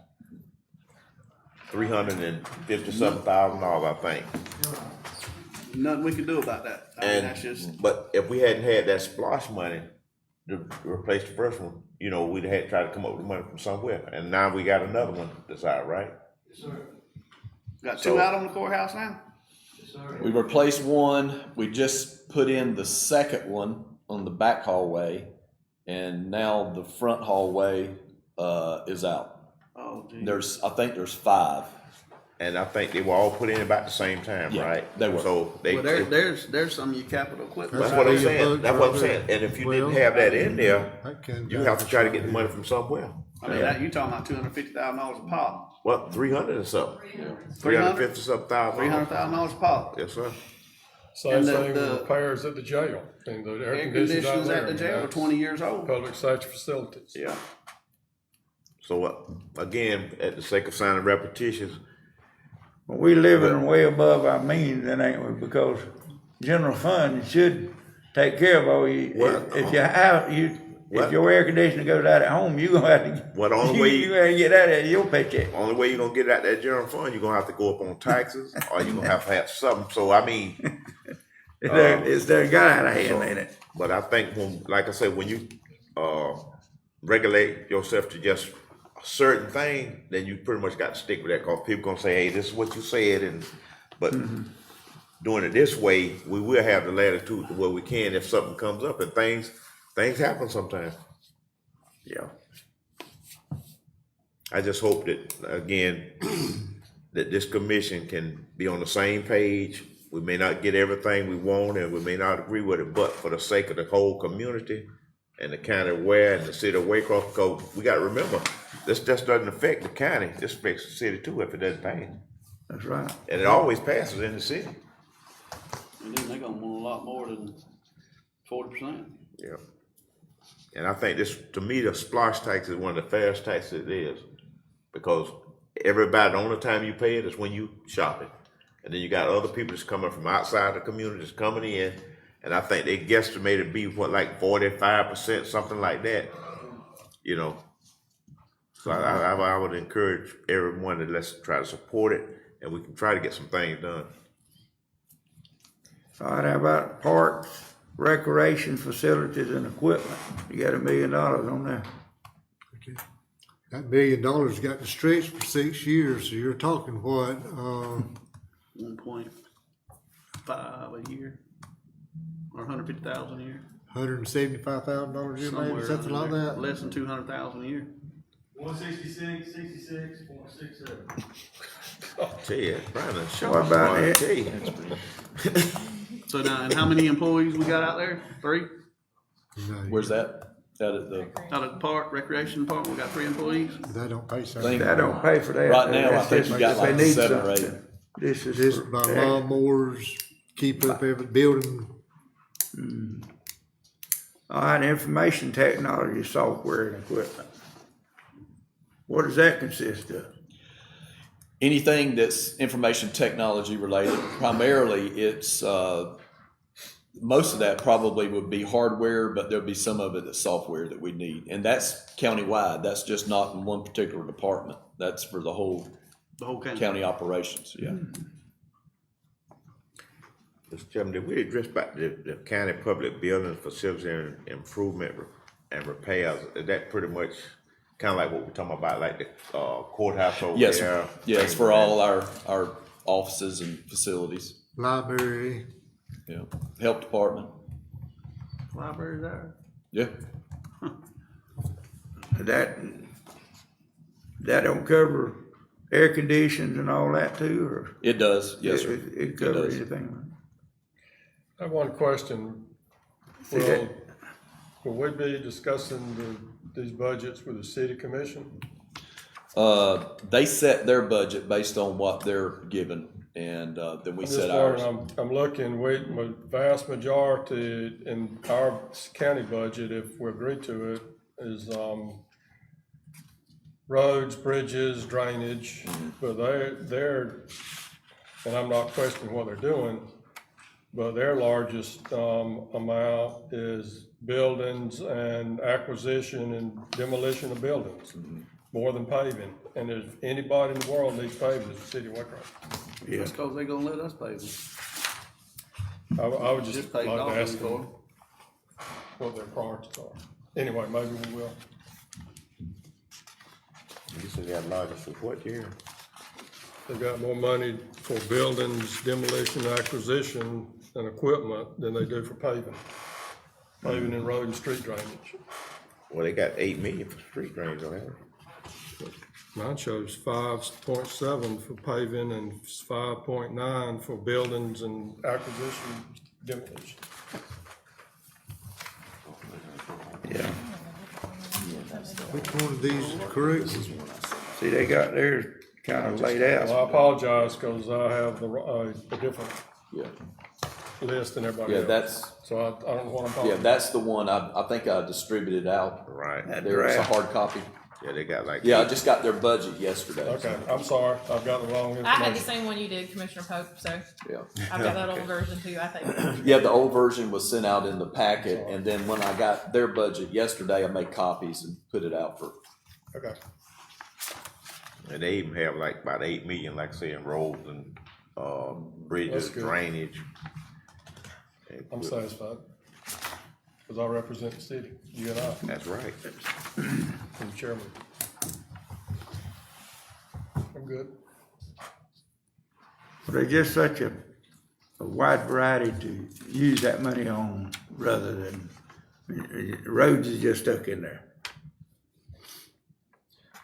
B: $350,000, I think.
C: Nothing we can do about that. I mean, that's just,
B: But if we hadn't had that splash money to replace the first one, we'd had to try to come up with money from somewhere. And now we got another one that's out, right?
G: Yes, sir.
C: got two out on the courthouse now?
G: Yes, sir.
E: We replaced one, we just put in the second one on the back hallway, and now the front hallway, is out.
C: Oh, gee.
E: I think there's 5.
B: And I think they were all put in about the same time,
E: Yeah,
B: right?
E: they were.
B: So they,
C: Well, there's some of your capital equipment.
B: that's
J: That's
B: what I'm
J: how you
B: saying,
J: vote,
B: that's what I'm
J: brother.
B: saying. And if you
J: Well,
B: didn't have that in there,
J: That can
B: you have to try to get the money from somewhere.
C: I mean, that, you talking about $250,000 a pop,
B: What, 300 or something?
C: 300?
B: 350 something thousand.
C: $300,000 a pop.
B: Yes, sir.
D: Same
C: And the-
D: thing with
C: the-
D: repairs at the jail, and the air
C: Air
D: conditioners out
C: conditioners
D: there.
C: at the jail are 20 years old.
D: Public safety facilities.
B: Yeah. So, again, at the sake of sounding repetitious,
A: We living way above our means, then ain't we? Because general fund should take care of all you.
B: Well,
A: If you have if
B: well-
A: your air conditioner goes out at home, you gonna have to.
B: Well, the only way
A: you gonna get that out of your paycheck.
B: only way you're gonna get out that general fund, you're gonna have to go up on taxes, or you're gonna have something. So, I mean,
A: It's there got out of hand, ain't it?
B: but I think like I said, when you regulate yourself to just certain thing, then you pretty much got to stick with that, cause people gonna say, hey, this is what you said, but doing it this way, we will have the latitude to where we can if something comes up, and things happen sometimes.
A: Yeah.
B: I just hope that, again, that this commission can be on the same page. We may not get everything we want and we may not agree with it, but for the sake of the whole community and the county of Ware and the city of Waycross, because we gotta remember, this just doesn't affect the county, this affects the city too if it doesn't pass.
A: That's right.
B: And it always passes in the city.
C: And then they're gonna want a lot more than 40%.
B: Yeah. And I think this, to me, the splash tax is one of the fairest taxes it is. Because everybody, the only time you pay it is when you shop it. And then you got other people that's coming from outside the community that's coming in. And I think they guesstimate it be what, like 45%, something like that. You know. So I would encourage everyone to let's try to support it and we can try to get some things done.
A: All right, how about parks, recreation facilities and equipment? You got $1 million on there.
J: Okay. That $1 million got to stretch for 6 years, so you're talking what,
C: 1.5 a year, or 150,000 a year.
J: $175,000 a year, maybe,
C: Somewhere
J: something like
C: under there.
J: that?
C: Less than 200,000 a year.
G: 166.67.
B: Tell you, Brian,
A: What about it?
B: tell you.
C: So now, and how many employees we got out there? 3?
J: No,
E: Where's that? Out at the,
C: Out at the park, recreation department, we got 3 employees.
J: They don't pay so.
E: Thing-
A: That don't pay for that.
E: Right now, I
A: That's
E: think
A: just
E: we got
A: if they
E: like
A: need
E: 7 or 8.
A: something. This is
J: This
A: for
J: by
A: that.
J: lawnmowers, keep up every building.
A: All right, information technology software and equipment. What does that consist of?
E: anything that's information technology related, primarily it's, most of that probably would be hardware, but there'll be some of it that's software that we need. And that's countywide. That's just not in one particular department. That's for the whole county operations, yeah.
B: Mr. Chairman, did we address about the county public building facility and improvement and repairs? Is that pretty much kind of like what we're talking about, like the courthouse over
E: Yes,
B: there?
E: yes, for all our offices and facilities,
J: Library,
E: yeah. Health department,
C: Library there.
E: yeah.
A: That don't cover air conditions and all that too, or?
E: It does, yes, sir.
A: It covers
E: does.
A: anything.
D: I have one question.
A: See that?
D: Will we be discussing these budgets with the city commission?
E: They set their budget based on what they're given, and then we
D: I'm just
E: set ours.
D: wondering, I'm looking, vast majority in our county budget, if we agree to it, is, roads, bridges, drainage, but they're, and I'm not questioning what they're doing, but their largest, amount is buildings and acquisition and demolition of buildings, more than paving. And if anybody in the world needs paving, it's the city of Waycross.
A: Yeah.
C: That's cause they gonna let us pay them.
D: I would just
C: Just
D: like
C: pay
D: to
C: dollars
D: ask
C: for
D: them
C: them.
D: what their priorities are. Anyway, maybe we will.
B: You said that largest for what year?
D: They've got more money for buildings, demolition, acquisition, and equipment than they do for paving. Paving and road and street drainage.
B: Well, they got 8 million for street drains on that.
D: Mine shows 5.7 for paving and 5.9 for buildings and acquisition, demolition.
A: Yeah.
J: which one of these is correct?
A: See, they got theirs kind of laid out.
D: Well, I apologize, cause I have a different
E: Yeah,
D: list than everybody
E: yeah,
D: else.
E: that's,
D: So I don't know what I'm
E: yeah,
D: talking about.
E: that's the one, I think I distributed out.
B: Right.
A: That
E: There was a
A: draft.
E: hard copy.
B: Yeah, they got like.
E: Yeah, I just got their budget yesterday.
D: Okay, I'm sorry, I've got the wrong
F: I had the
D: information.
F: same one you did, Commissioner Pope, so
E: Yeah.
F: I've got that old version too, I think.
E: Yeah, the old version was sent out in the packet, and then when I got their budget yesterday, I made copies and put it out for,
D: Okay,
B: And they even have like about 8 million, like I say, in roads and, bridges,
D: That's good.
B: drainage.
D: I'm satisfied. Cause I represent the city, you and I,
B: That's right.
D: and the chairman. I'm good.
A: But there's just such a wide variety to use that money on rather than, roads is just stuck in there.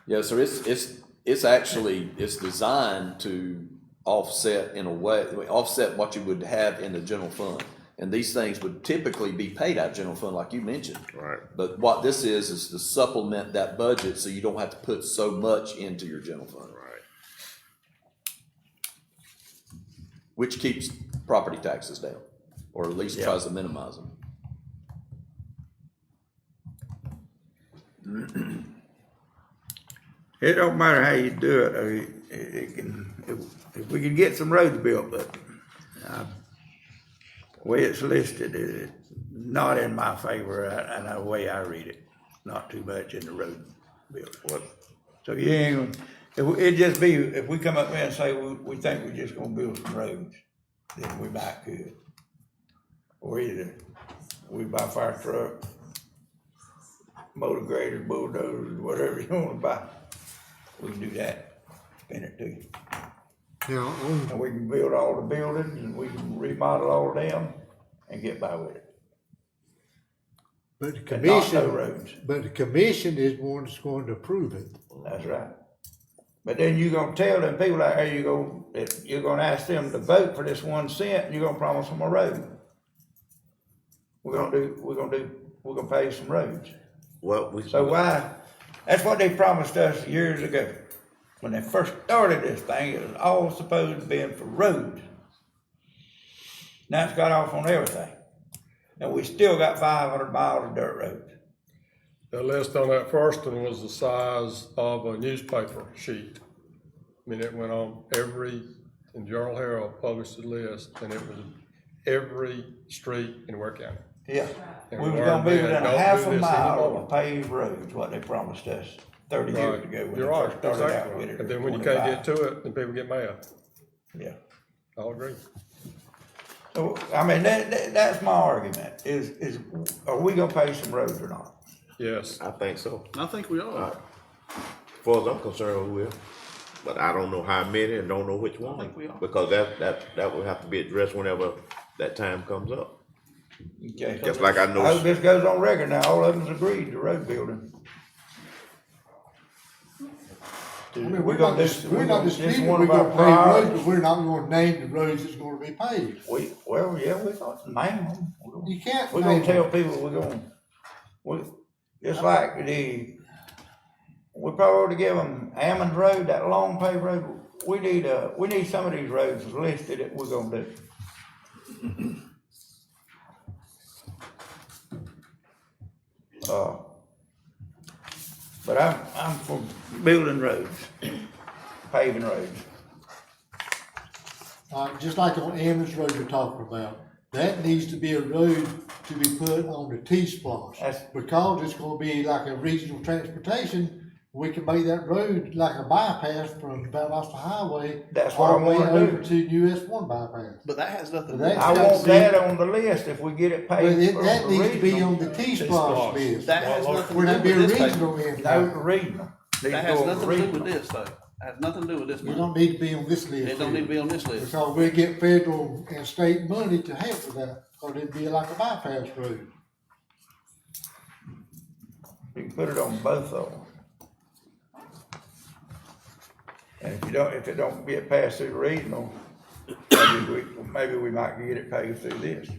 E: Yeah, so it's actually, it's designed to offset in a way, offset what you would have in the general fund. And these things would typically be paid out of general fund, like you mentioned.
B: Right.
E: But what this is to supplement that budget so you don't have to put so much into your general fund.
B: Right.
E: Which keeps property taxes down, or at least tries to minimize them.
A: It don't matter how you do it, it can, if we can get some roads built, but, the way it's listed, it's not in my favor, and the way I read it, not too much in the road building.
B: What,
A: So you ain't gonna, it'd just be, if we come up there and say, we think we're just gonna build some roads, then we might could. Or either we buy fire truck, motor graders, bulldozers, whatever you wanna buy, we can do that, spend it too.
J: Now,
A: And we can build all the buildings, and we can remodel all of them, and get by with it.
J: but the
A: And not no
J: commission,
A: roads,
J: but the commission is one that's going to approve it.
A: that's right. But then you gonna tell them people out there, you're gonna ask them to vote for this 1 cent, and you're gonna promise them a road. We're gonna pay some roads.
B: well,
A: So why, that's what they promised us years ago. When they first started this thing, it was all supposed to be for roads. Now it's got off on everything. And we still got 500 miles of dirt roads.
D: The list on that first one was the size of a newspaper sheet. I mean, it went on and Journal Herald published the list, and it was every street in Ware County.
A: Yeah.
D: And
A: We was
D: Ware
A: gonna be
D: man,
A: within a
D: don't
A: half
D: do
A: a
D: this
A: mile
D: anymore.
A: of paved roads, what they promised us 30 years
D: Right,
A: ago when
D: you're
A: they
D: right,
A: first started out
D: exactly.
A: with it.
D: And then when you
A: 25.
D: can't get to it, then people get mad.
A: Yeah.
D: I'll agree.
A: So, I mean, that's my argument, is are we gonna pay some roads or not?
D: Yes.
B: I think so.
C: I think we are.
B: As far as I'm concerned, we will. But I don't know how many and don't know which one.
C: think we are.
B: Because that will have to be addressed whenever that time comes up.
A: Okay.
B: Just like I know.
A: I hope this goes on record now, all of them's agreed to road building.
J: I mean,
A: We're
J: we're
A: gonna
J: not,
A: do-
J: we're
A: we're
J: not
A: gonna- this
J: disputing
A: one
J: we're
A: of our
J: gonna pave roads,
A: priorities.
J: but we're not gonna name the roads that's gonna be paved.
A: We thought name them.
J: You can't
A: We're gonna
J: name
A: tell
J: them.
A: people just like we probably ought to give them Ammons Road, that long paved road. We need some of these roads listed that we're gonna do. But I'm for building roads, paving roads.
J: Just like on Ammons Road you're talking about, that needs to be a road to be put on the T-Splosh.
A: That's-
J: Because it's gonna be like a regional transportation, we can make that road like a bypass from Valdosta Highway.
A: That's what I
J: all the way
A: wanna
J: over
A: do.
J: to US 1 bypass.
C: But that has nothing to do
J: But
C: with
J: that's
A: I
J: gotta
A: want
J: be-
A: that on the list if we get it
J: But
A: paid.
J: that needs to be
A: regional.
J: on the T-Splosh list.
C: That has nothing
J: Where
C: to
J: that
C: do
J: be a
C: with this
J: regional
C: paper.
J: end.
A: No, regional. These
C: That has
A: go on
C: nothing to do with
A: regional.
C: this though. That has nothing to do with this.
J: You
C: money.
J: don't need to be on this list.
C: It don't need to be on this list.
J: Because we get federal and state money to help with that, or it'd be like a bypass road.
A: You can put it on both of them. And if it don't get passed through regional, maybe we might get it paid through this.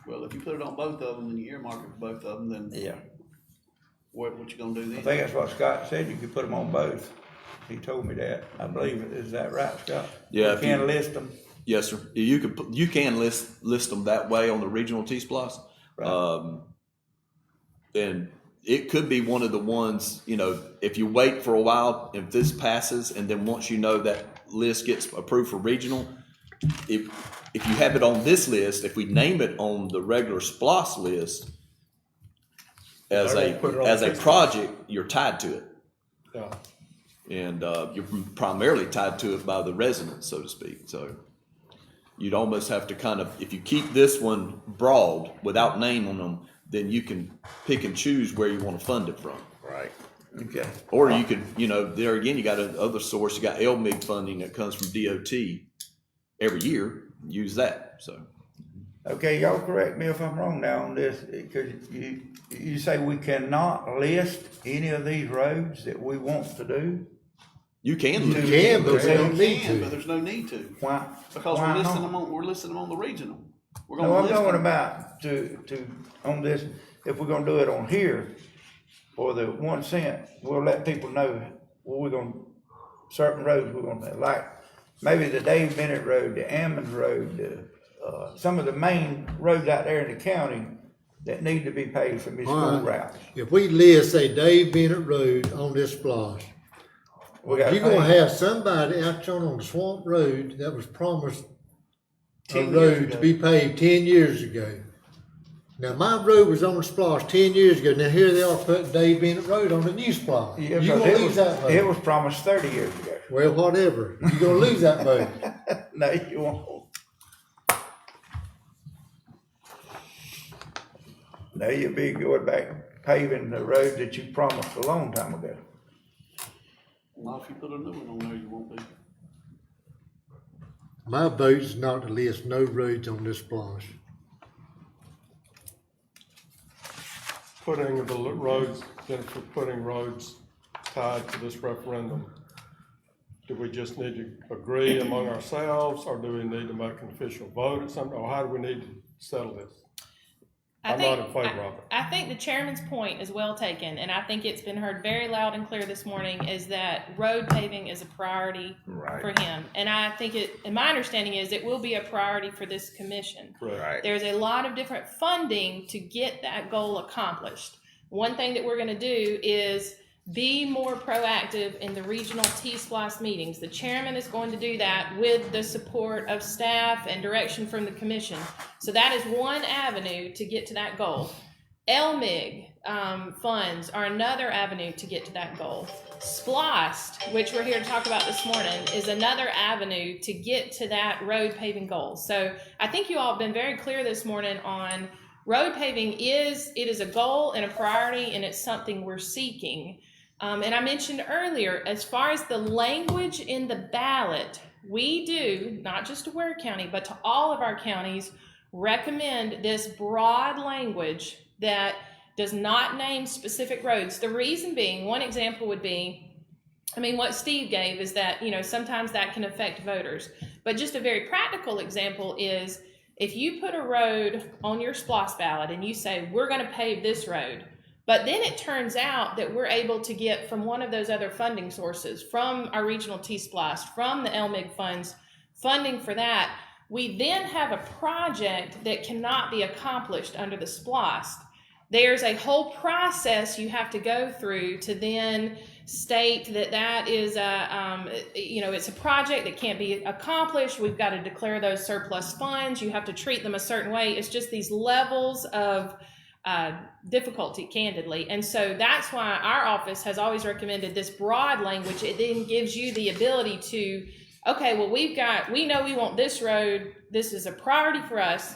C: Well, if you put it on both of them and you earmark it for both of them, then
A: Yeah.
C: what you gonna do
A: I
C: then?
A: think that's what Scott said, you could put them on both. He told me that, I believe it, is that right, Scott?
E: Yeah,
A: You
E: if
A: can
E: you-
A: list them,
E: Yes, sir. You can list them that way on the regional T-Splosh.
A: right?
E: And it could be one of the ones, if you wait for a while, if this passes, and then once you know that list gets approved for regional, if you have it on this list, if we name it on the regular SPLOS list as
D: They're gonna put it on
E: a
D: the
E: project, you're tied to it.
D: Yeah.
E: And you're primarily tied to it by the residents, so to speak. So you'd almost have to kind of, if you keep this one broad without naming them, then you can pick and choose where you want to fund it from.
B: Right.
A: Okay.
E: Or you could, there again, you got another source, you got LMIG funding that comes from DOT every year, use that, so.
A: Okay, y'all correct me if I'm wrong now on this, because you say we cannot list any of these roads that we want to do?
E: You can,
J: You can, but we
C: We
J: don't need
C: can, but
J: to.
C: there's no need to,
A: Why?
C: because
A: why
C: we're listing them on the regional. We're
A: No,
C: gonna
A: I'm
C: list
A: talking
C: them.
A: about on this, if we're gonna do it on here, for the 1 cent, we'll let people know what we're gonna, certain roads we're gonna, like, maybe the Dave Bennett Road, the Ammons Road, some of the main roads out there in the county that need to be paved from these school
J: All right.
A: routes.
J: If we list, say, Dave Bennett Road on this splosh,
A: We gotta
J: you're gonna
A: pave
J: have somebody out there on the Swamp Road that was promised a
A: 10 years
J: road
A: ago.
J: to be paved 10 years ago. Now, my road was on the splosh 10 years ago, now here they are putting Dave Bennett Road on the new splosh.
A: Yeah,
J: You
A: but
J: gonna
A: it
J: lose
A: was,
J: that vote.
A: it was promised 30 years ago.
J: Well, whatever, you're gonna lose that vote.
A: No, you won't. No, you'll be going back paving the road that you promised a long time ago.
C: Well, if you put a new one on there, you won't be.
J: My vote's not to list no roads on this splosh.
D: Putting the roads, then for putting roads tied to this referendum, do we just need to agree among ourselves, or do we need to make an official vote at something, or how do we need to settle this? I'm not in favor of it.
F: I think the chairman's point is well taken, and I think it's been heard very loud and clear this morning, is that road paving is a priority
A: Right.
F: for him. And I think and my understanding is it will be a priority for this commission.
D: Correct.
F: There's a lot of different funding to get that goal accomplished. One thing that we're gonna do is be more proactive in the regional T-Splosh meetings. The chairman is going to do that with the support of staff and direction from the commission. So that is one avenue to get to that goal. LMIG funds are another avenue to get to that goal. Splost, which we're here to talk about this morning, is another avenue to get to that road paving goal. So I think you all have been very clear this morning on road paving is a goal and a priority, and it's something we're seeking. And I mentioned earlier, as far as the language in the ballot, we do, not just to Ware County, but to all of our counties, recommend this broad language that does not name specific roads. The reason being, one example would be, what Steve gave is that, sometimes that can affect voters. But just a very practical example is, if you put a road on your SPLOST ballot and you say, we're gonna pave this road, but then it turns out that we're able to get from one of those other funding sources, from our regional T-Splosh, from the LMIG funds, funding for that, we then have a project that cannot be accomplished under the SPLOST. There's a whole process you have to go through to then state that that is it's a project that can't be accomplished. We've got to declare those surplus funds. You have to treat them a certain way. It's just these levels of difficulty, candidly. And so that's why our office has always recommended this broad language. It then gives you the ability to, okay, well, we know we want this road. This is a priority for us.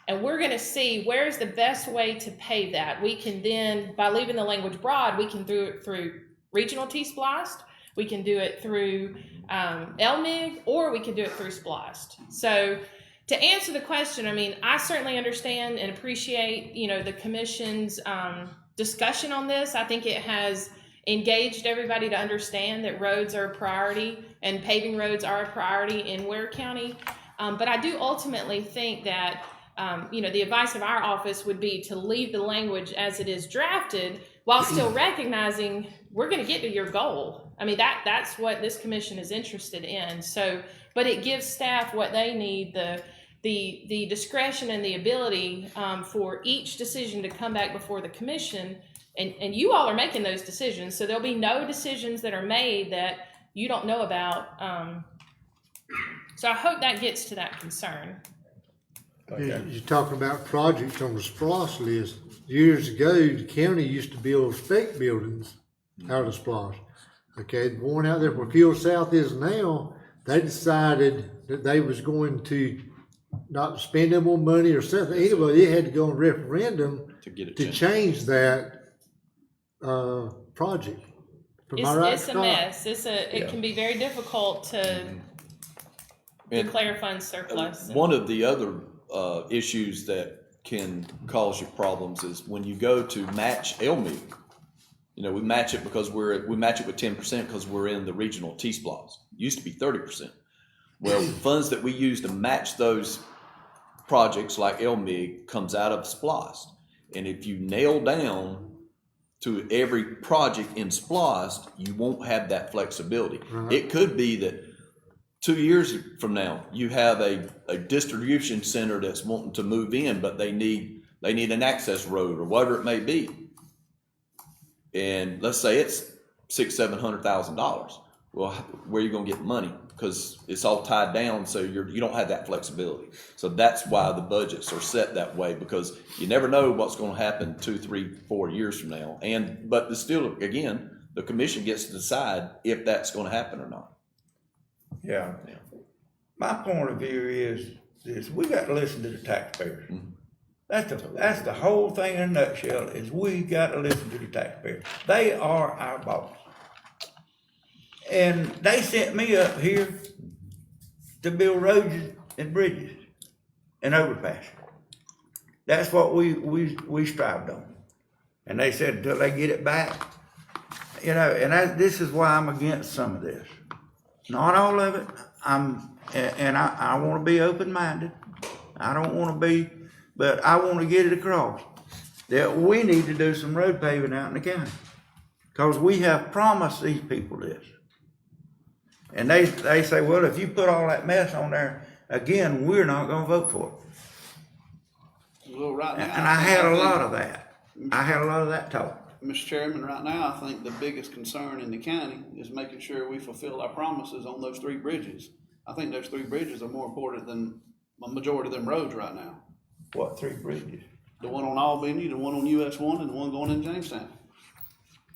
F: And we're going to see where's the best way to pave that. We can then, by leaving the language broad, we can do it through regional T-Splosh, we can do it through LMIG, or we can do it through SPLOST. So to answer the question, I certainly understand and appreciate, the commission's discussion on this. I think it has engaged everybody to understand that roads are a priority and paving roads are a priority in Ware County. But I do ultimately think that the advice of our office would be to leave the language as it is drafted while still recognizing we're going to get to your goal. That's what this commission is interested in. So, but it gives staff what they need, the discretion and the ability for each decision to come back before the commission. And you all are making those decisions. So there'll be no decisions that are made that you don't know about. So I hope that gets to that concern.
J: You're talking about projects on the SPLOST list. Years ago, the county used to build spec buildings out of SPLOST. Okay, the one out there where Fuel South is now, they decided that they was going to not spend no more money or something. Anyway, they had to go on referendum
E: To get it
J: to
E: changed.
J: change that project. Am I right,
F: It's a
J: Scott?
F: mess. It can be very difficult to
E: And-
F: declare funds surplus.
E: One of the other issues that can cause you problems is when you go to match LMIG. You know, we match it because we match it with 10% because we're in the regional T-SPLOS. Used to be 30%. Well, the funds that we use to match those projects like LMIG comes out of SPLOST. And if you nail down to every project in SPLOST, you won't have that flexibility. It could be that 2 years from now, you have a distribution center that's wanting to move in, but they need an access road or whatever it may be. And let's say it's $600,000-$700,000. Well, where are you gonna get money? Because it's all tied down, so you don't have that flexibility. So that's why the budgets are set that way, because you never know what's gonna happen 2, 3, 4 years from now. But it's still, again, the commission gets to decide if that's gonna happen or not.
A: Yeah. My point of view is we got to listen to the taxpayers. That's the whole thing in a nutshell, is we got to listen to the taxpayers. They are our boss. And they sent me up here to build roads and bridges and overpasses. That's what we strived on. And they said until they get it back, you know, and this is why I'm against some of this. Not all of it. I want to be open-minded. I don't want to be, but I want to get it across that we need to do some road paving out in the county, because we have promised these people this. And they say, well, if you put all that mess on there again, we're not going to vote for it.
C: Well, right now.
A: And I had a lot of that. I had a lot of that talk.
C: Mr. Chairman, right now, I think the biggest concern in the county is making sure we fulfill our promises on those 3 bridges. I think those 3 bridges are more important than a majority of them roads right now.
A: What 3 bridges?
C: The one on Albany, the one on US 1, and the one going in Jamestown.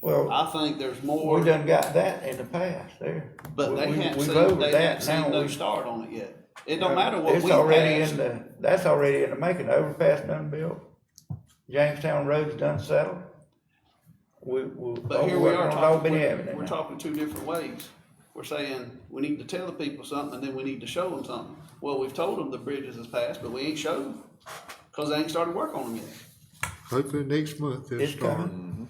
A: Well,
C: I think there's more.
A: we done got that in the past there.
C: But they haven't
A: we've
C: seen,
A: over
C: they
A: that
C: haven't seen
A: now.
C: no start on it yet. It don't matter what
A: It's
C: we
A: already
C: pass.
A: that's already in the making. The overpass done built. Jamestown Road's done settled.
C: But here we are
A: talking.
C: we're talking 2 different ways. We're saying we need to tell the people something, and then we need to show them something. Well, we've told them the bridges is passed, but we ain't showed them, because they ain't started work on them yet.
J: Hopefully next month they'll
A: It's
J: start.
A: coming.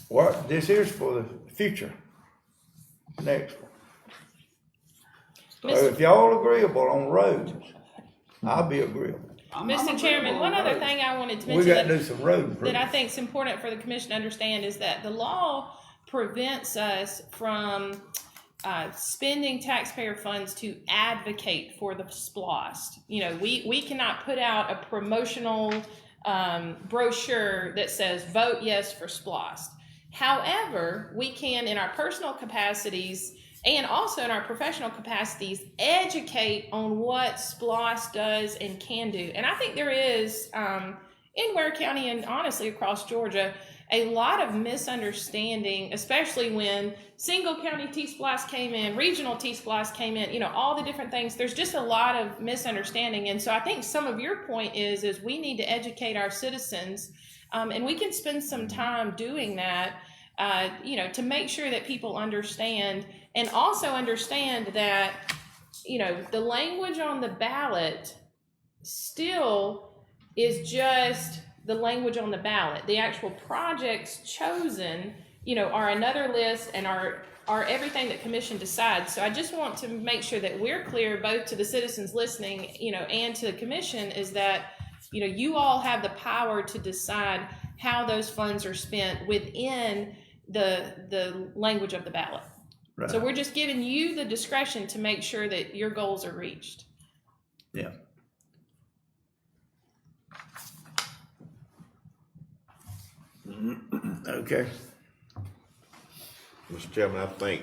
A: What, this here's for the future. Next one. So if y'all agreeable on roads, I'll be agreeable.
F: Mr. Chairman, one other thing I wanted to
A: We
F: mention
A: gotta do some road
F: that I
A: improvement.
F: think is important for the commission to understand is that the law prevents us from spending taxpayer funds to advocate for the SPLOST. You know, we cannot put out a promotional brochure that says vote yes for SPLOST. However, we can, in our personal capacities and also in our professional capacities, educate on what SPLOST does and can do. And I think there is, in Ware County and honestly across Georgia, a lot of misunderstanding, especially when single county T-SPLOST came in, regional T-SPLOST came in, you know, all the different things. There's just a lot of misunderstanding. And so I think some of your point is we need to educate our citizens, and we can spend some time doing that, you know, to make sure that people understand, and also understand that, you know, the language on the ballot still is just the language on the ballot. The actual projects chosen, you know, are another list and are everything that commission decides. So I just want to make sure that we're clear, both to the citizens listening, you know, and to the commission, is that, you know, you all have the power to decide how those funds are spent within the language of the ballot.
A: Right.
F: So we're just giving you the discretion to make sure that your goals are reached.
A: Yeah. Okay.
B: Mr. Chairman, I think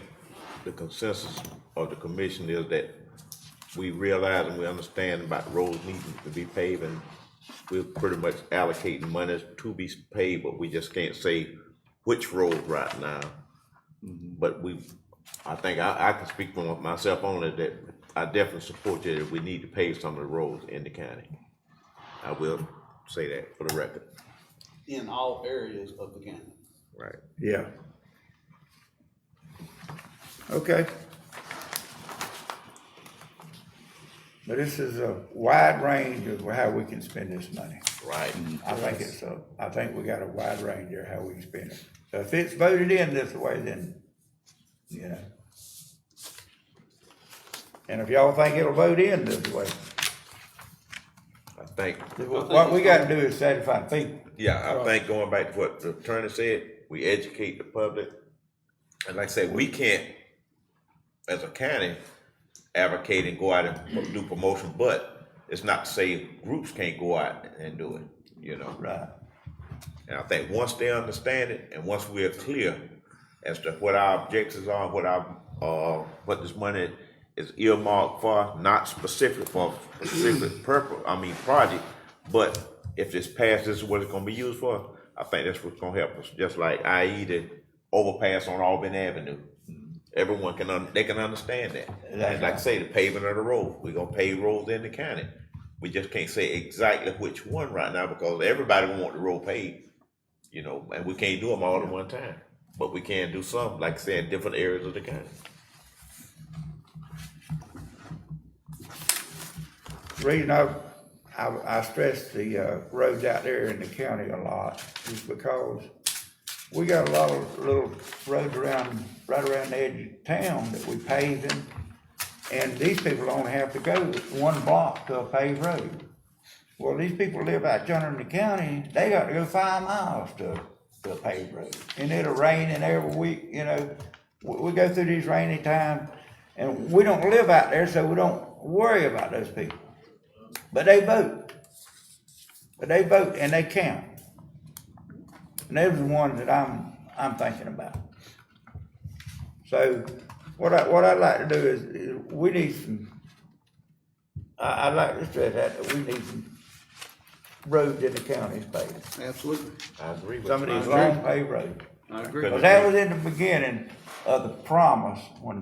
B: the consensus of the commission is that we realize and we understand about roads needing to be paved, and we're pretty much allocating money to be paved, but we just can't say which road right now. But I think I can speak for myself on it, that I definitely support you that we need to pave some of the roads in the county. I will say that for the record.
C: In all areas of the county.
B: Right.
A: Yeah. Okay. But this is a wide range of how we can spend this money.
B: Right.
A: I think we got a wide range there how we can spend it. So if it's voted in this way, then, you know. And if y'all think it'll vote in this way,
B: I think,
A: what we gotta do is satisfy people.
B: yeah, I think going back to what the attorney said, we educate the public. And like I said, we can't, as a county, advocate and go out and do promotion, but it's not to say groups can't go out and do it, you know?
A: Right.
B: And I think once they understand it, and once we are clear as to what our objectives are, what this money is earmarked for, not specific for a specific purpose, project, but if it's passed, this is what it's gonna be used for, I think that's what's gonna help us, just like i.e. the overpass on Auburn Avenue. Everyone they can understand that. And like I say, the paving of the road, we're gonna pave roads in the county. We just can't say exactly which one right now because everybody want the road paved, you know, and we can't do them all at one time. But we can do some, like I said, in different areas of the county.
A: The reason I stress the roads out there in the county a lot is because we got a lot of little roads right around the edge of town that we paving, and these people only have to go 1 block to a paved road. Well, these people live out yonder in the county, they got to go 5 miles to a paved road. And it'll rain in every week, you know. We go through these rainy times, and we don't live out there, so we don't worry about those people. But they vote. And they count. And those are the ones that I'm thinking about. So what I'd like to do is we need some. I'd like to stress that we need some roads in the counties paved.
C: Absolutely.
B: I agree with
A: Some of
B: you.
A: these long paved roads.
C: I agree.
A: Because that was in the beginning of the promise when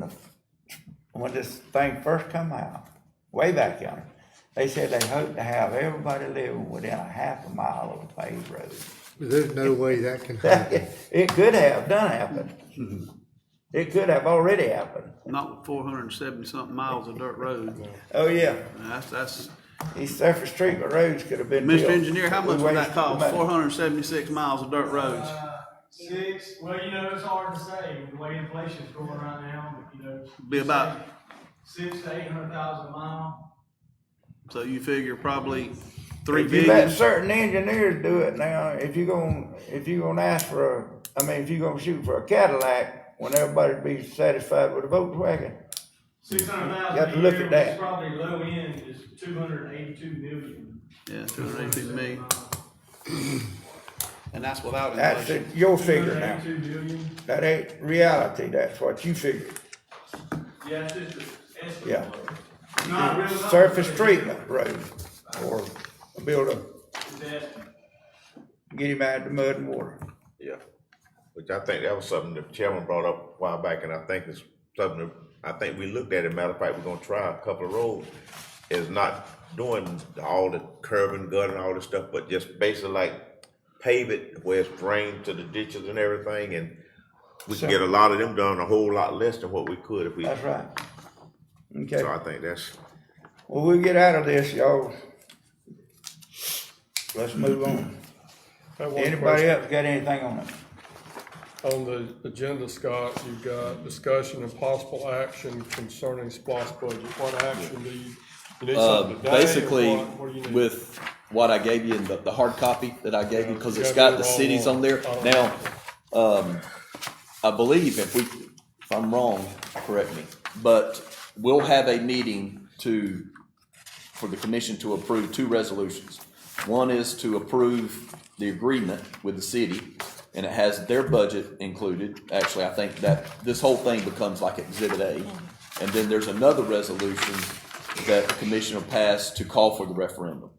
A: this thing first come out, way back yonder. They said they hoped to have everybody living within a half a mile of a paved road.
J: There's no way that can happen.
A: It could have done happen. It could have already happened.
C: Not with 470 something miles of dirt road.
A: Oh, yeah.
C: That's,
A: These surface treatment roads could have been built.
C: Mr. Engineer, how much would that
A: We
C: cost?
A: wasted the money.
C: 476 miles of dirt roads.
G: Well, you know, it's hard to say, the way inflation's going right now, but you know.
C: Be about,
G: 600,000 to 800,000 a mile.
C: so you figure probably 3
A: If you let
C: billion.
A: certain engineers do it now, if you're gonna ask for if you're gonna shoot for a Cadillac, when everybody be satisfied with a Volkswagen.
G: 600,000
A: You have to
G: a
A: look
G: year,
A: at that.
G: which is probably low end, is 282 million.
C: Yeah, 282 million. And that's without
A: That's
C: inflation.
A: your figure now.
G: 282 million.
A: That ain't reality, that's what you figured.
G: Yeah, it's just an estimate.
A: Yeah.
G: Not real numbers,
A: Surface
G: but
A: treatment road, or build
G: it's an estimate.
A: get him out of the mud and water.
B: Yeah, which I think that was something the chairman brought up a while back, and I think it's something that I think we looked at it. Matter of fact, we're gonna try a couple of roads. Is not doing all the curb and gut and all this stuff, but just basically like pave it where it's drained to the ditches and everything, and we can get a lot of them done a whole lot less than what we could if we.
A: That's right. Okay,
B: So I think that's.
A: well, we'll get out of this, y'all. Let's move on.
D: I have one
A: Anybody
D: question.
A: else got anything on it?
D: On the agenda, Scott, you've got discussion and possible action concerning SPOS budget. What action do you need something today? Or
E: Basically,
D: what do you need?
E: with what I gave you in the hard copy that I gave you, because it's
D: You
E: got
D: gotta
E: the
D: do it all
E: cities
D: one.
E: on there.
D: I don't
E: Now, I believe if I'm wrong, correct me, but we'll have a meeting for the commission to approve 2 resolutions. One is to approve the agreement with the city, and it has their budget included. Actually, I think that this whole thing becomes like Exhibit A. And then there's another resolution that the commission will pass to call for the referendum.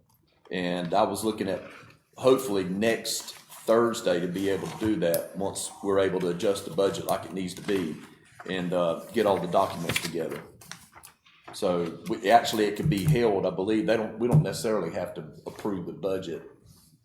E: And I was looking at hopefully next Thursday to be able to do that once we're able to adjust the budget like it needs to be and get all the documents together. So it could be held, I believe, we don't necessarily have to approve the budget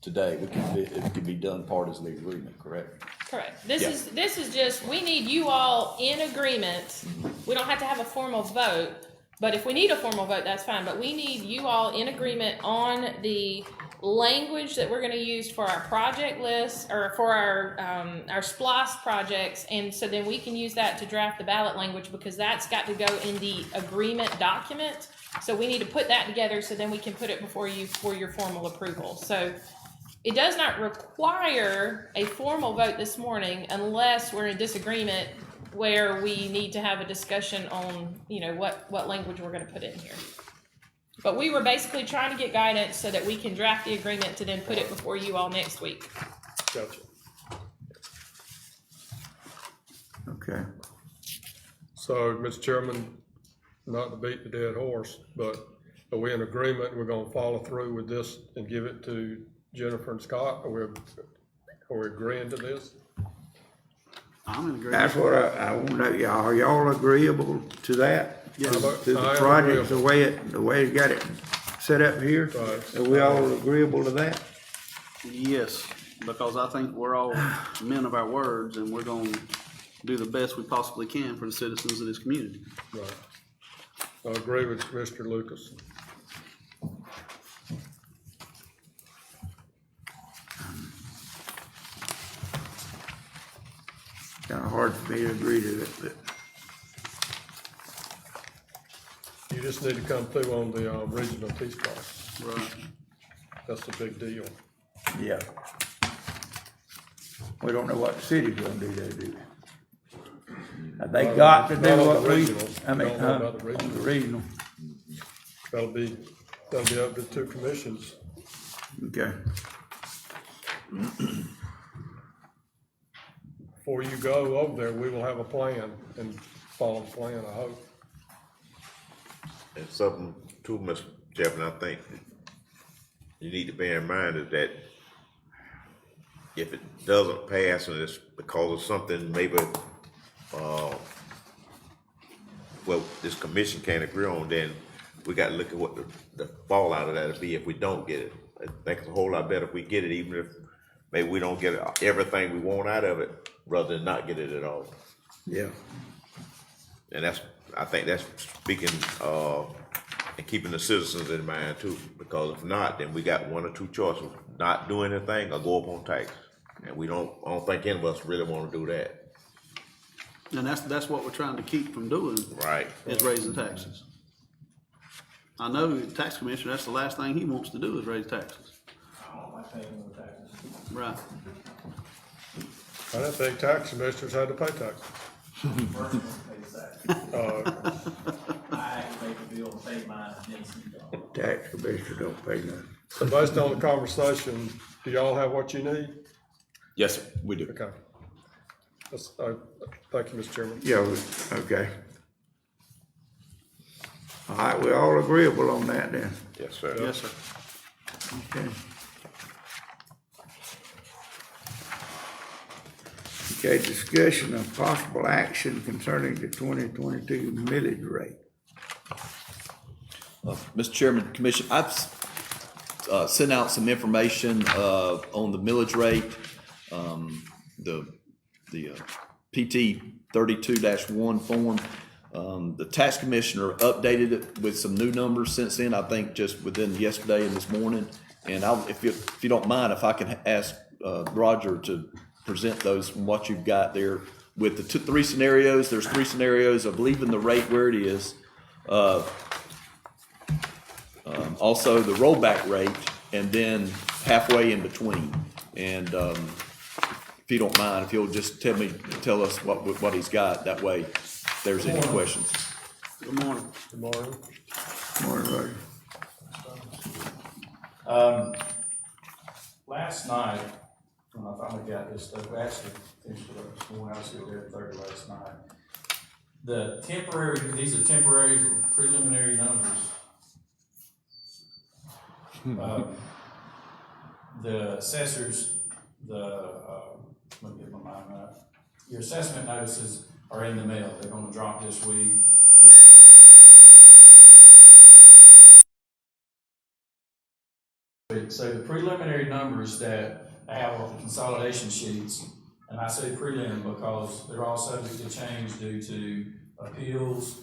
E: today, it could be done part of the agreement, correct?
F: Correct.
E: Yeah.
F: This is just, we need you all in agreement. We don't have to have a formal vote, but if we need a formal vote, that's fine. But we need you all in agreement on the language that we're gonna use for our project list, or for our SPOS projects. And so then we can use that to draft the ballot language, because that's got to go in the agreement document. So we need to put that together so then we can put it before you for your formal approval. So it does not require a formal vote this morning unless we're in disagreement where we need to have a discussion on, you know, what language we're gonna put in here. But we were basically trying to get guidance so that we can draft the agreement to then put it before you all next week.
D: Gotcha.
A: Okay.
D: So, Mr. Chairman, not to beat the dead horse, but are we in agreement, we're gonna follow through with this and give it to Jennifer and Scott? Are we agreeing to this?
C: I'm in agreement.
A: That's what I want to know, y'all, are y'all agreeable to that?
C: Yeah.
A: To the
D: I am
A: project, the
D: agreeable.
A: way it got it set up here?
D: Right.
A: Are we all agreeable to that?
C: Yes, because I think we're all men of our words, and we're gonna do the best we possibly can for the citizens of this community.
D: Right. I agree with Mr. Lucas.
A: Kind of hard for me to agree to it, but
D: You just need to come through on the, regional T-Spot.
C: Right.
D: That's the big deal.
A: yeah. We don't know what the city's gonna do there, do we? They got to do
D: Not on
A: what
D: the
A: we,
D: regional.
A: I mean,
D: Don't know about the regional.
A: the regional,
D: That'll be up to the two commissions.
A: okay.
D: Before you go over there, we will have a plan and follow the plan, I hope.
B: And something too, Mr. Chairman, I think you need to bear in mind is that if it doesn't pass and it's because of something maybe, well, this commission can't agree on, then we gotta look at what the fallout of that'll be if we don't get it. I think it's a whole lot better if we get it, even if maybe we don't get everything we want out of it, rather than not get it at all.
A: Yeah,
B: And I think that's speaking, and keeping the citizens in mind too, because if not, then we got one or two choices, not do anything or go up on taxes. And I don't think any of us really wanna do that.
C: And that's what we're trying to keep from doing.
B: Right.
C: Is raising taxes. I know the tax commissioner, that's the last thing he wants to do is raise taxes.
I: I don't like paying more taxes.
C: Right.
D: I didn't think tax commissioners had to pay taxes.
I: Person pays taxes. I make a bill and pay mine against you.
A: tax commissioner don't pay nothing.
D: So based on the conversation, do y'all have what you need?
E: Yes, sir, we do.
D: Okay. That's, thank you, Mr. Chairman.
A: Yeah, okay. All right, we're all agreeable on that then,
B: Yes, sir.
C: Yes, sir.
A: okay. Okay, discussion of possible action concerning the 2022 millage rate.
E: Mr. Chairman, Commission, I've sent out some information on the millage rate, the PT 32-1 form. The tax commissioner updated it with some new numbers since then, I think just within yesterday and this morning. And if you don't mind, if I can ask Roger to present those from what you've got there with the three scenarios. There's three scenarios of leaving the rate where it is. Also the rollback rate, and then halfway in between. And if you don't mind, if you'll just tell us what he's got, that way if there's any questions.
C: Good morning.
D: Good morning.
A: Morning, Roger.
I: Last night, when I finally got this stuff, we actually finished it up this morning, I was here at 30 last night. These are temporary preliminary numbers. The assessors, let me get my mind right. Your assessment notices are in the mail, they're gonna drop this week. You'll
K: So the preliminary numbers that I have on the consolidation sheets, and I say prelim because they're all subject to change due to appeals.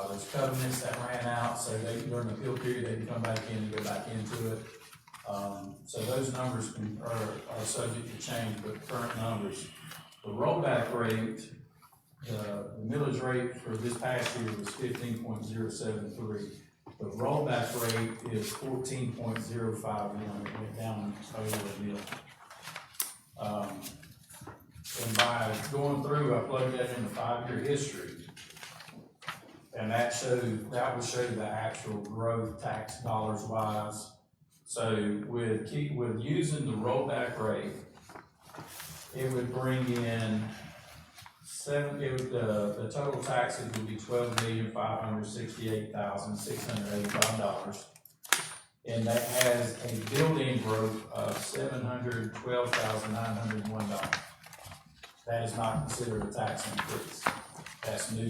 K: There's covenants that ran out, so during the appeal period, they can come back in and go back into it. So those numbers are subject to change, but the current numbers, the rollback rate, the millage rate for this past year was 15.073. The rollback rate is 14.051. It went down over a mil. And by going through, I plugged that in the 5-year history. And that will show the actual growth tax dollars wise. So with using the rollback rate, it would bring in the total taxes would be $12,568,685, and that has a built-in growth of $712,901. That is not considered a tax increase. That's new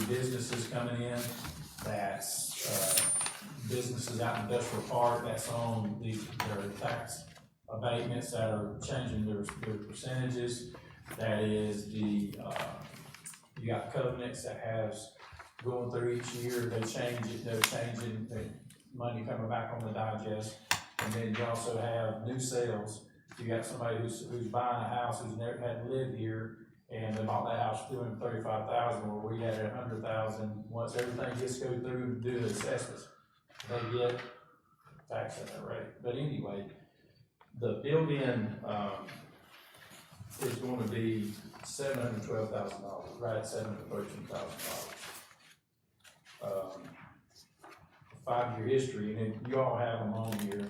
K: businesses coming in. That's businesses out in Industrial Park. That's on their tax abatements that are changing their percentages. That is you got covenants that has going through each year, they change it, they're changing the money coming back on the digest. And then you also have new sales. You got somebody who's buying a house who's never had to live here, and they bought that house for $235,000, where we had $100,000. Once everything gets go through and do the assessments, they get taxed at that rate. But anyway, the built-in is going to be $712,000, right at $713,000. 5-year history, and then you all have them on here.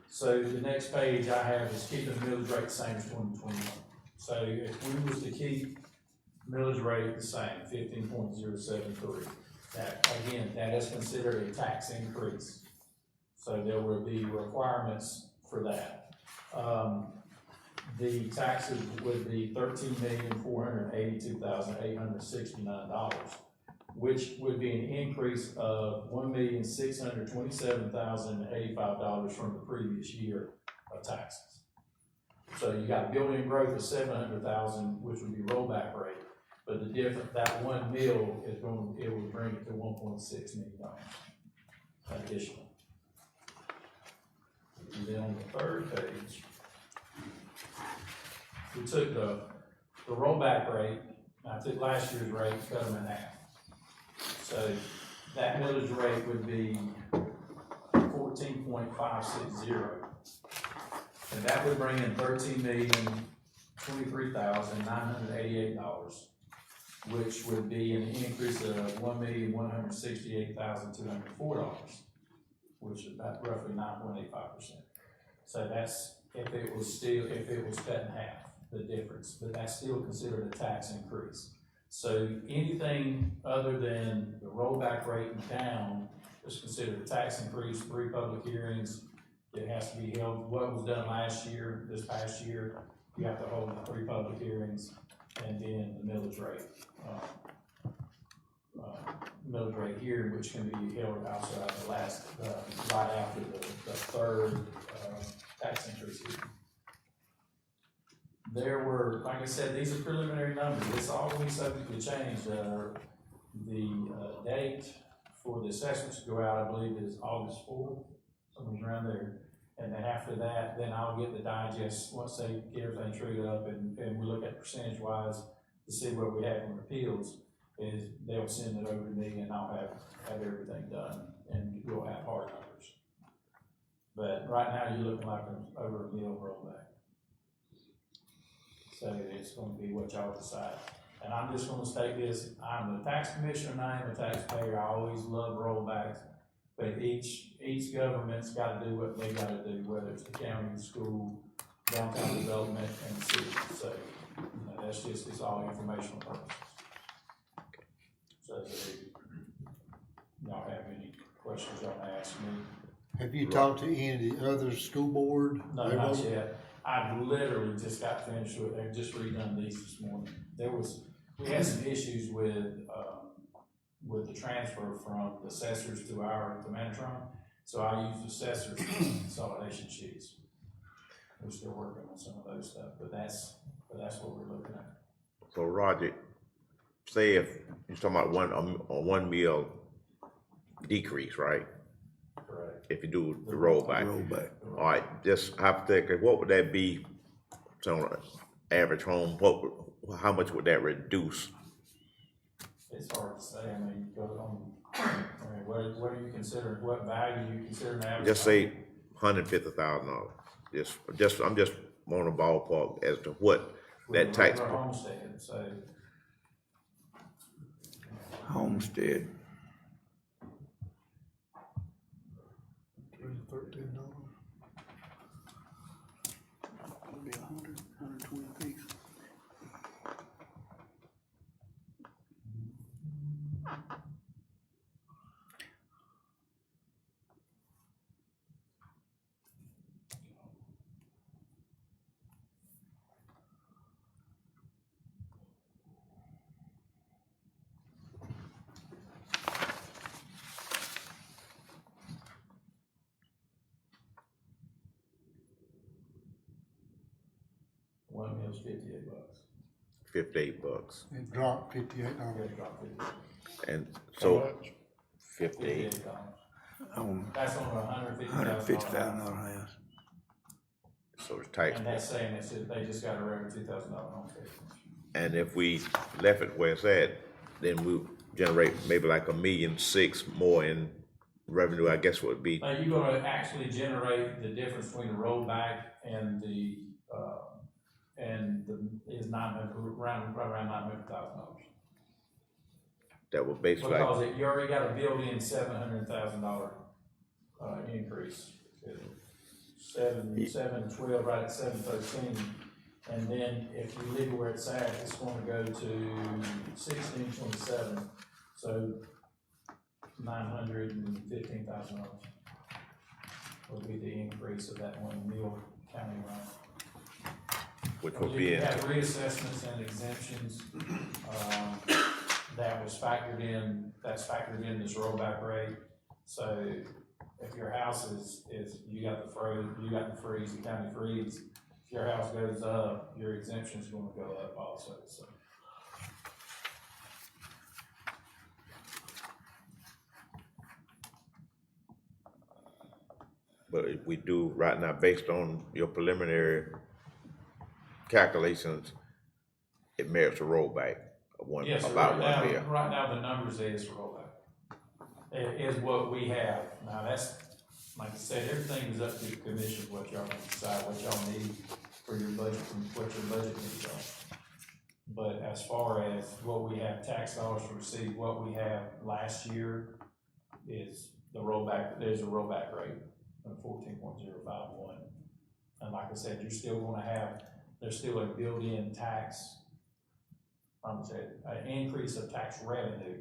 K: So the next page I have is keeping the millage rate the same as 2021. So if we was to keep millage rate the same, 15.073, that again, that is considered a tax increase. So there will be requirements for that. The taxes would be $13,482,869, which would be an increase of $1,627,085 from the previous year of taxes. So you got built-in growth of $700,000, which would be rollback rate, but the difference, that $1 million it would bring it to $1.6 million additional. And then on the third page, we took the rollback rate, I took last year's rate, cut them in half. So that millage rate would be 14.560. And that would bring in $13,023,988, which would be an increase of $1,168,204, which is about roughly 9.85%. So that's if it was cut in half, the difference, but that's still considered a tax increase. So anything other than the rollback rate and down is considered a tax increase. 3 public hearings, it has to be held. What was done last year, this past year, you have to hold 3 public hearings, and then the millage rate. Millage rate here, which can be held also at the last, right after the third tax increase here. There were, like I said, these are preliminary numbers. It's all going to be subject to change. The date for the assessments to go out, I believe, is August 4th, something around there. And then after that, then I'll get the digest, once they get everything treated up and we look at percentage wise to see what we have in appeals, is they'll send it over to me and I'll have everything done and we'll have hard numbers. But right now you're looking like over $1 million rollback. So it's going to be what y'all decide. And I'm just going to state this, I'm the tax commissioner and I am a taxpayer. I always love rollbacks, but each government's got to do what they got to do, whether it's the county, the school, downtown development, and the city. So, that's just, it's all informational purposes. So, y'all have any questions y'all want to ask me?
J: Have you talked to any of the other school board?
K: No, not yet. I literally just got finished with, I just redone these this morning. We had some issues with, with the transfer from the assessors to our, to Manatron. So I use assessors consolidation sheets. We're still working on some of those stuff, but that's what we're looking at.
B: So Roger, say if you're talking about one meal decrease, right?
K: Correct.
B: If you do the rollback.
A: Rollback.
B: All right, just hypothetically, what would that be on an average home? How much would that reduce?
K: It's hard to say. I mean, go on, I mean, what do you consider, what value do you consider an average?
B: Just say $150,000. I'm just on a ballpark as to what that tax.
K: Regular homestead, so.
A: Homestead.
J: $13.
C: It'd be 120 apiece.
K: One meal's $58.
B: $58.
J: It dropped $58.
K: It dropped
B: And
D: How
B: so
D: much?
B: 58.
A: On
K: That's on a $150,000
A: $150,000 house.
B: So the tax.
K: And that's saying they just got a regular $2,000 homestead.
B: And if we left it where it's at, then we generate maybe like $1.6 million more in revenue, I guess would be.
K: Now, you're gonna actually generate the difference between the rollback and is around $900,000.
B: That would basically.
K: Because you already got a built-in $700,000 increase. 712, right at 713. And then if you leave it where it's at, it's gonna go to 1627. So $915,000 would be the increase of that one meal county line.
B: Which would
K: You
B: be
K: have reassessments and exemptions, that was factored in, that's factored in this rollback rate. So if your house is, you got the freeze, the county freeze, if your house goes up, your exemption's gonna go up also, so.
B: But if we do right now, based on your preliminary calculations, it merits a rollback of one,
K: Yes,
B: about
K: right
B: one
K: now,
B: meal.
K: right now, the numbers is rollback. It is what we have. Now, that's, like I said, everything is up to the commission, what y'all can decide, what y'all need for your budget, what your budget needs are. But as far as what we have tax dollars to receive, what we have last year is the rollback, there's a rollback rate of 14.051. And like I said, you're still gonna have, there's still a built-in tax, an increase of tax revenue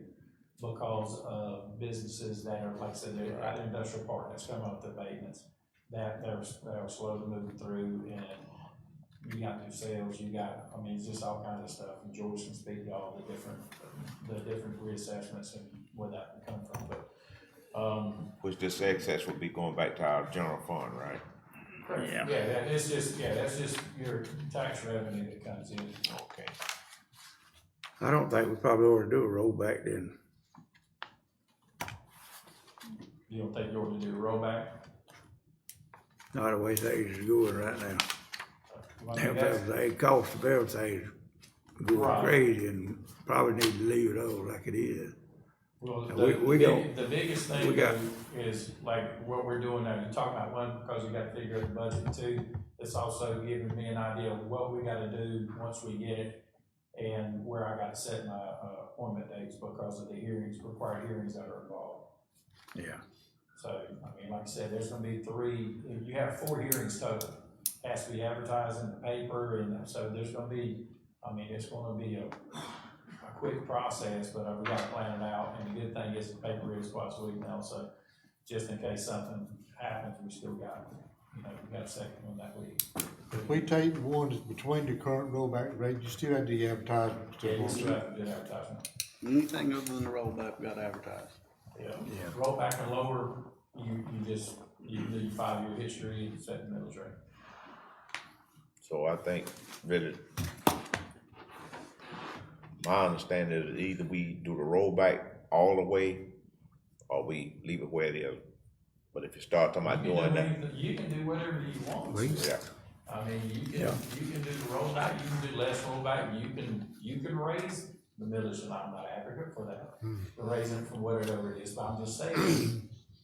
K: because of businesses that are, like I said, they're at the industrial park that's coming up with abatements, that they're slow to move through, and you got new sales, you got, I mean, it's just all kinds of stuff, and George can speak to all the different reassessments and where that would come from, but,
B: Which this excess would be going back to our general fund, right?
A: Yeah.
K: yeah, that's just your tax revenue that comes in.
B: Okay.
A: I don't think we probably ought to do a rollback then.
K: You don't think you ought to do a rollback?
A: Not the way things is going right now.
K: Well, I mean, that's-
A: The cost of everything is going
K: Right.
A: crazy and probably need to leave it all like it is.
K: Well,
A: We
K: the biggest
A: we
K: thing
A: got-
K: though is like what we're doing now, you're talking about one, because you gotta figure out the budget, two, it's also giving me an idea of what we gotta do once we get it and where I gotta set my, appointment dates because of the required hearings that are involved.
A: Yeah.
K: So, I mean, like I said, there's gonna be you have 4 hearings total, has to be advertised in the paper, and so there's gonna be, I mean, it's gonna be a quick process, but we gotta plan it out, and the good thing is the paper is twice a week now, so just in case something happens, we still got, we got a second one that week.
J: If we take the one that's between the current rollback rate, you still have the advertisement.
K: Yeah, you still have to do advertisement.
C: Anything other than the rollback, we gotta advertise.
K: Yeah, roll back and lower, you do your 5-year history and set the millage rate.
B: So I think really, my understanding is either we do the rollback all the way or we leave it where it is. But if you start talking about doing that,
K: You can do whatever you want.
B: yeah,
K: I mean, you can do the rollback, you can do less rollback, you can raise the millage, and I'm not advocate for that. Raise it from whatever it is, but I'm just saying,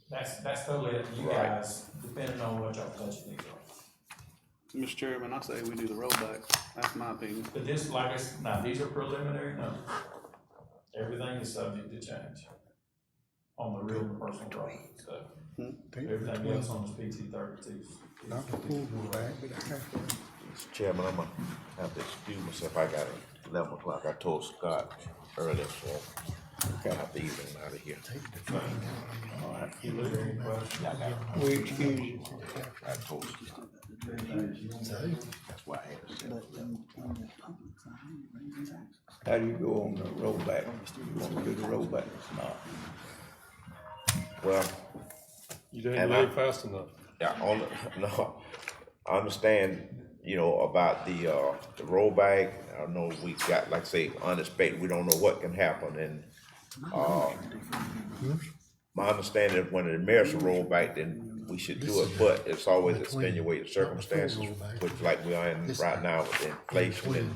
K: that's totally up to you
B: Right.
K: guys, depending on what y'all budget needs are.
C: Mr. Chairman, I say we do the rollback, that's my opinion.
K: But this, like I said, now, these are preliminary numbers. Everything is subject to change on the real and personal property, so. Everything else on this PT 32.
B: Mr. Chairman, I'm gonna have to excuse myself, I got 11 o'clock, I told Scott earlier, so I have to even out of here.
A: All right.
K: You look at any questions?
A: We excuse you.
B: I told Scott. That's why I had to say it.
A: How do you go on the rollback? You want to do the rollback or not?
B: Well,
D: You didn't
B: And
D: leave fast enough.
B: yeah, no, I understand, about the rollback. I know we got, like I say, unexpected, we don't know what can happen, and, my understanding is when it merits a rollback, then we should do it, but it's always extenuating circumstances, which like we are in right now with the inflation and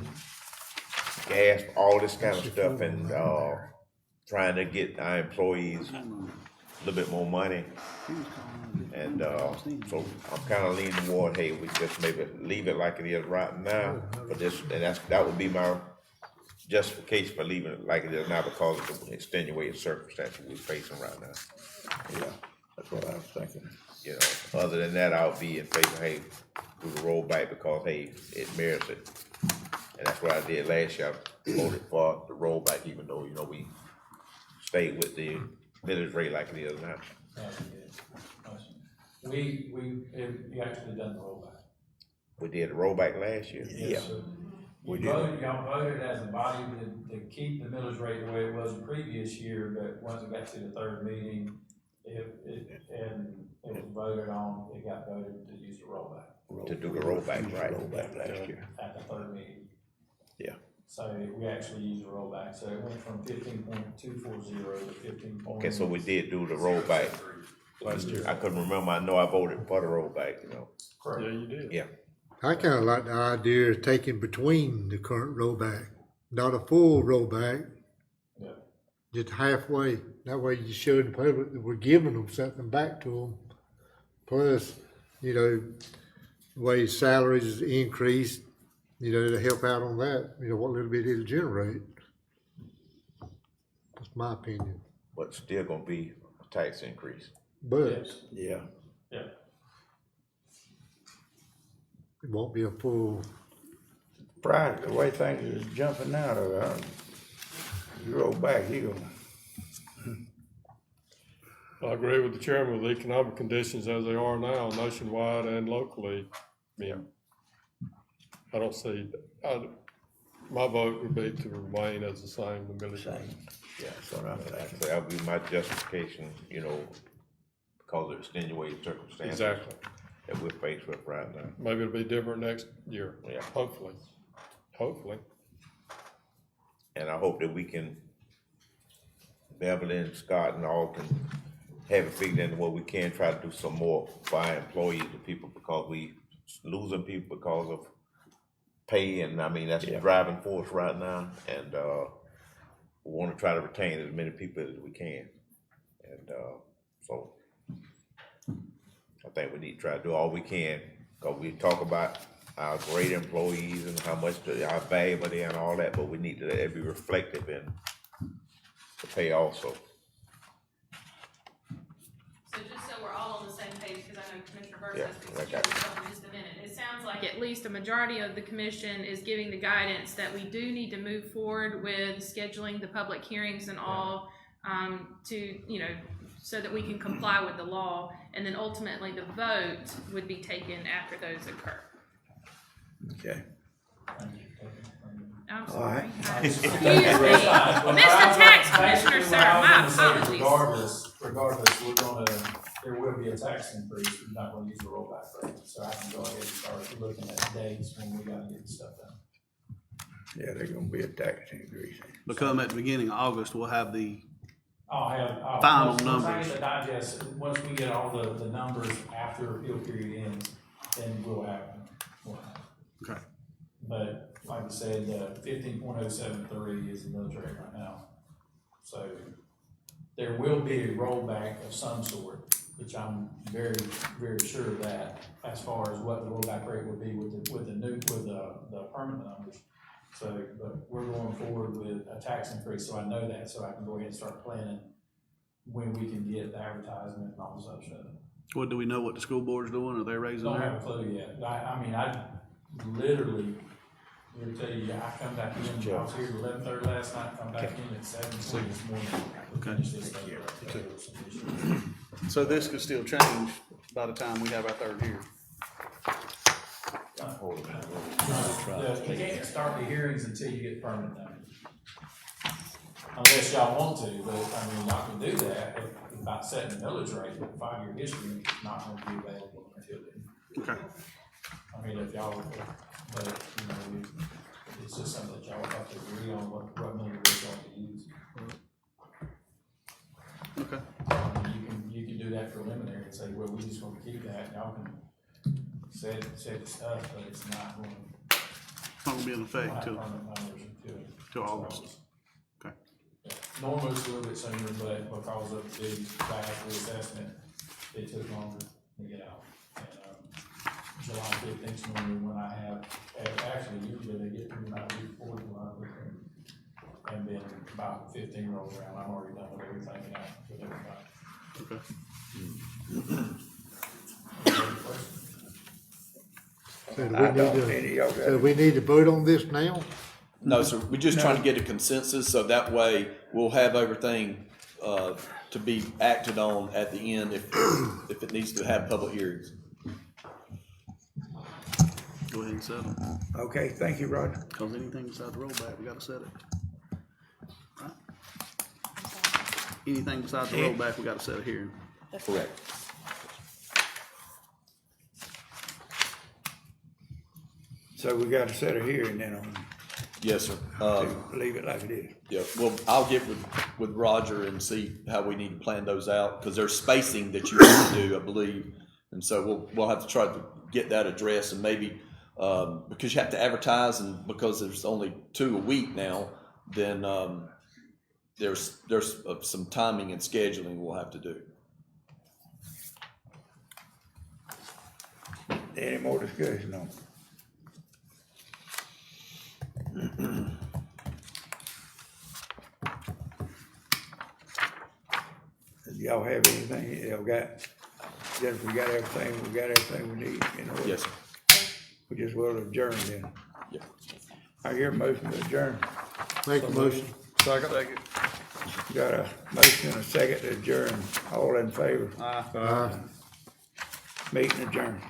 B: gas, all this kind of stuff, and, trying to get our employees a little bit more money. And, so I'm kinda leaning toward, hey, we just maybe leave it like it is right now, but that would be my justification for leaving it like it is now because of the extenuating circumstances we're facing right now.
A: Yeah, that's what I was thinking.
B: Other than that, I'll be in favor, hey, do the rollback because, hey, it merits it. And that's what I did last year, I voted for the rollback, even though, we stayed with the millage rate like it is now.
K: We actually done the rollback.
B: We did the rollback last year.
K: Yes, sir.
A: We
K: Y'all voted as a body to keep the millage rate the way it was the previous year, but once it got to the third meeting, it was voted on, it got voted to use the rollback
B: To do the rollback, right.
A: Rollback last year.
K: at the third meeting.
A: Yeah.
K: So we actually used the rollback, so it went from 15.240 to 15.
B: Okay, so we did do the rollback last year. I couldn't remember, I know I voted for the rollback,
K: Correct.
D: Yeah, you did.
B: Yeah,
J: I kinda like the idea of taking between the current rollback, not a full rollback,
K: Yeah.
J: just halfway. That way you show the public that we're giving them something back to them. Plus, the way salaries increase, to help out on that, what little bit it'll generate. That's my opinion.
B: but still gonna be a tax increase.
J: But
K: Yes.
A: Yeah.
K: Yeah.
J: it won't be a full,
A: Prior, the way things is jumping now, you roll back, you gonna,
D: I agree with the chairman with the economic conditions as they are now nationwide and locally. Yeah. I don't see, my vote would be to remain as the same, the millage rate.
A: same. Yeah, that's what I'm thinking.
B: So that would be my justification, because of extenuating circumstances.
D: Exactly.
B: That we're faced with right now.
D: Maybe it'll be different next year.
B: Yeah.
D: Hopefully.
B: And I hope that we can, Beverly and Scott and all can have it figured into what we can, try to do some more for our employees, the people, because we losing people because of pay, and I mean, that's the driving force right now, and, we wanna try to retain as many people as we can. And, so, I think we need to try to do all we can, cause we talk about our great employees and how much our valuable they are and all that, but we need to let it be reflective in the pay also.
F: So just so we're all on the same page, because I know Commissioner Burns
B: Yeah,
F: has to
B: I
F: excuse
B: got you.
F: himself in just a minute. It sounds like at least a majority of the commission is giving the guidance that we do need to move forward with scheduling the public hearings and all, to, so that we can comply with the law. And then ultimately the vote would be taken after those occur.
A: Okay.
F: I'm
A: All right.
F: sorry. Excuse me. Mr. Tax Commissioner, sir, my apologies.
K: Regardless, there will be a tax increase, we're not gonna use the rollback rate, so I can go ahead and start looking at dates when we gotta get the stuff done.
A: Yeah, there's gonna be a tax increase.
C: Because at the beginning of August, we'll have the,
K: Final
C: numbers.
K: Once I get the digest, once we get all the numbers after appeal period ends, then we'll have.
C: okay.
K: But like I said, 15.073 is the military right now. So there will be a rollback of some sort, which I'm very, very sure of that, as far as what the rollback rate would be with the permanent numbers. So, but we're going forward with a tax increase, so I know that, so I can go ahead and start planning when we can get the advertisement and all this other stuff.
C: What, do we know what the school board's doing? Are they raising
K: Don't have
C: their?
K: a clue yet. I literally, will tell you, I come back in, I was here at 11:30 last night, come back in at 7:20 this morning.
C: Okay.
K: Finish this stuff.
C: So this could still change by the time we have our third hearing.
K: You can't start the hearings until you get permanent numbers. Unless y'all want to, but I mean, y'all can do that about setting the millage rate, but 5-year history is not gonna be available until then.
C: Okay.
K: I mean, if y'all, but, you know, it's just something that y'all have to agree on what millage rate y'all to use.
C: Okay.
K: I mean, you can do that preliminary and say, well, we just want to keep that, y'all can set the stuff, but it's not going to.
C: Not gonna be in effect till August. Okay.
K: Yeah. Normally it's a little bit sooner, but because of the back reassessment, it took longer to get out. And, July 15th is normally when I have, actually usually they get to me about a week before July 15th. And then about 15 rolls around, I'm already done with everything out with everybody.
C: Okay.
K: Any questions?
J: So do
A: I
J: we
A: don't,
J: need to,
A: any of y'all got
J: so we need to vote on this now?
E: No, sir, we're just trying to get a consensus, so that way we'll have everything, to be acted on at the end if it needs to have public hearings.
C: Go ahead and set them.
A: Okay, thank you, Roger.
C: Cause anything besides the rollback, we gotta set it. Right? Anything besides the rollback, we gotta set a hearing.
E: Correct.
A: So we gotta set a hearing then on,
E: Yes, sir.
A: to leave it like it is.
E: Yeah, well, I'll get with Roger and see how we need to plan those out, because there's spacing that you have to do, I believe. And so we'll have to try to get that addressed, and maybe, because you have to advertise, and because there's only 2 a week now, then, there's some timing and scheduling we'll have to do.
A: Any more discussion on it? Y'all have anything, y'all got, Jennifer, we got everything we need, you know?
E: Yes, sir.
A: We just will adjourn then.
E: Yeah.
A: I hear a motion to adjourn.
J: Make a motion.
D: Second?
A: Got a motion and a second to adjourn. All in favor?
C: Aye.
J: Aye.
A: Meeting adjourned.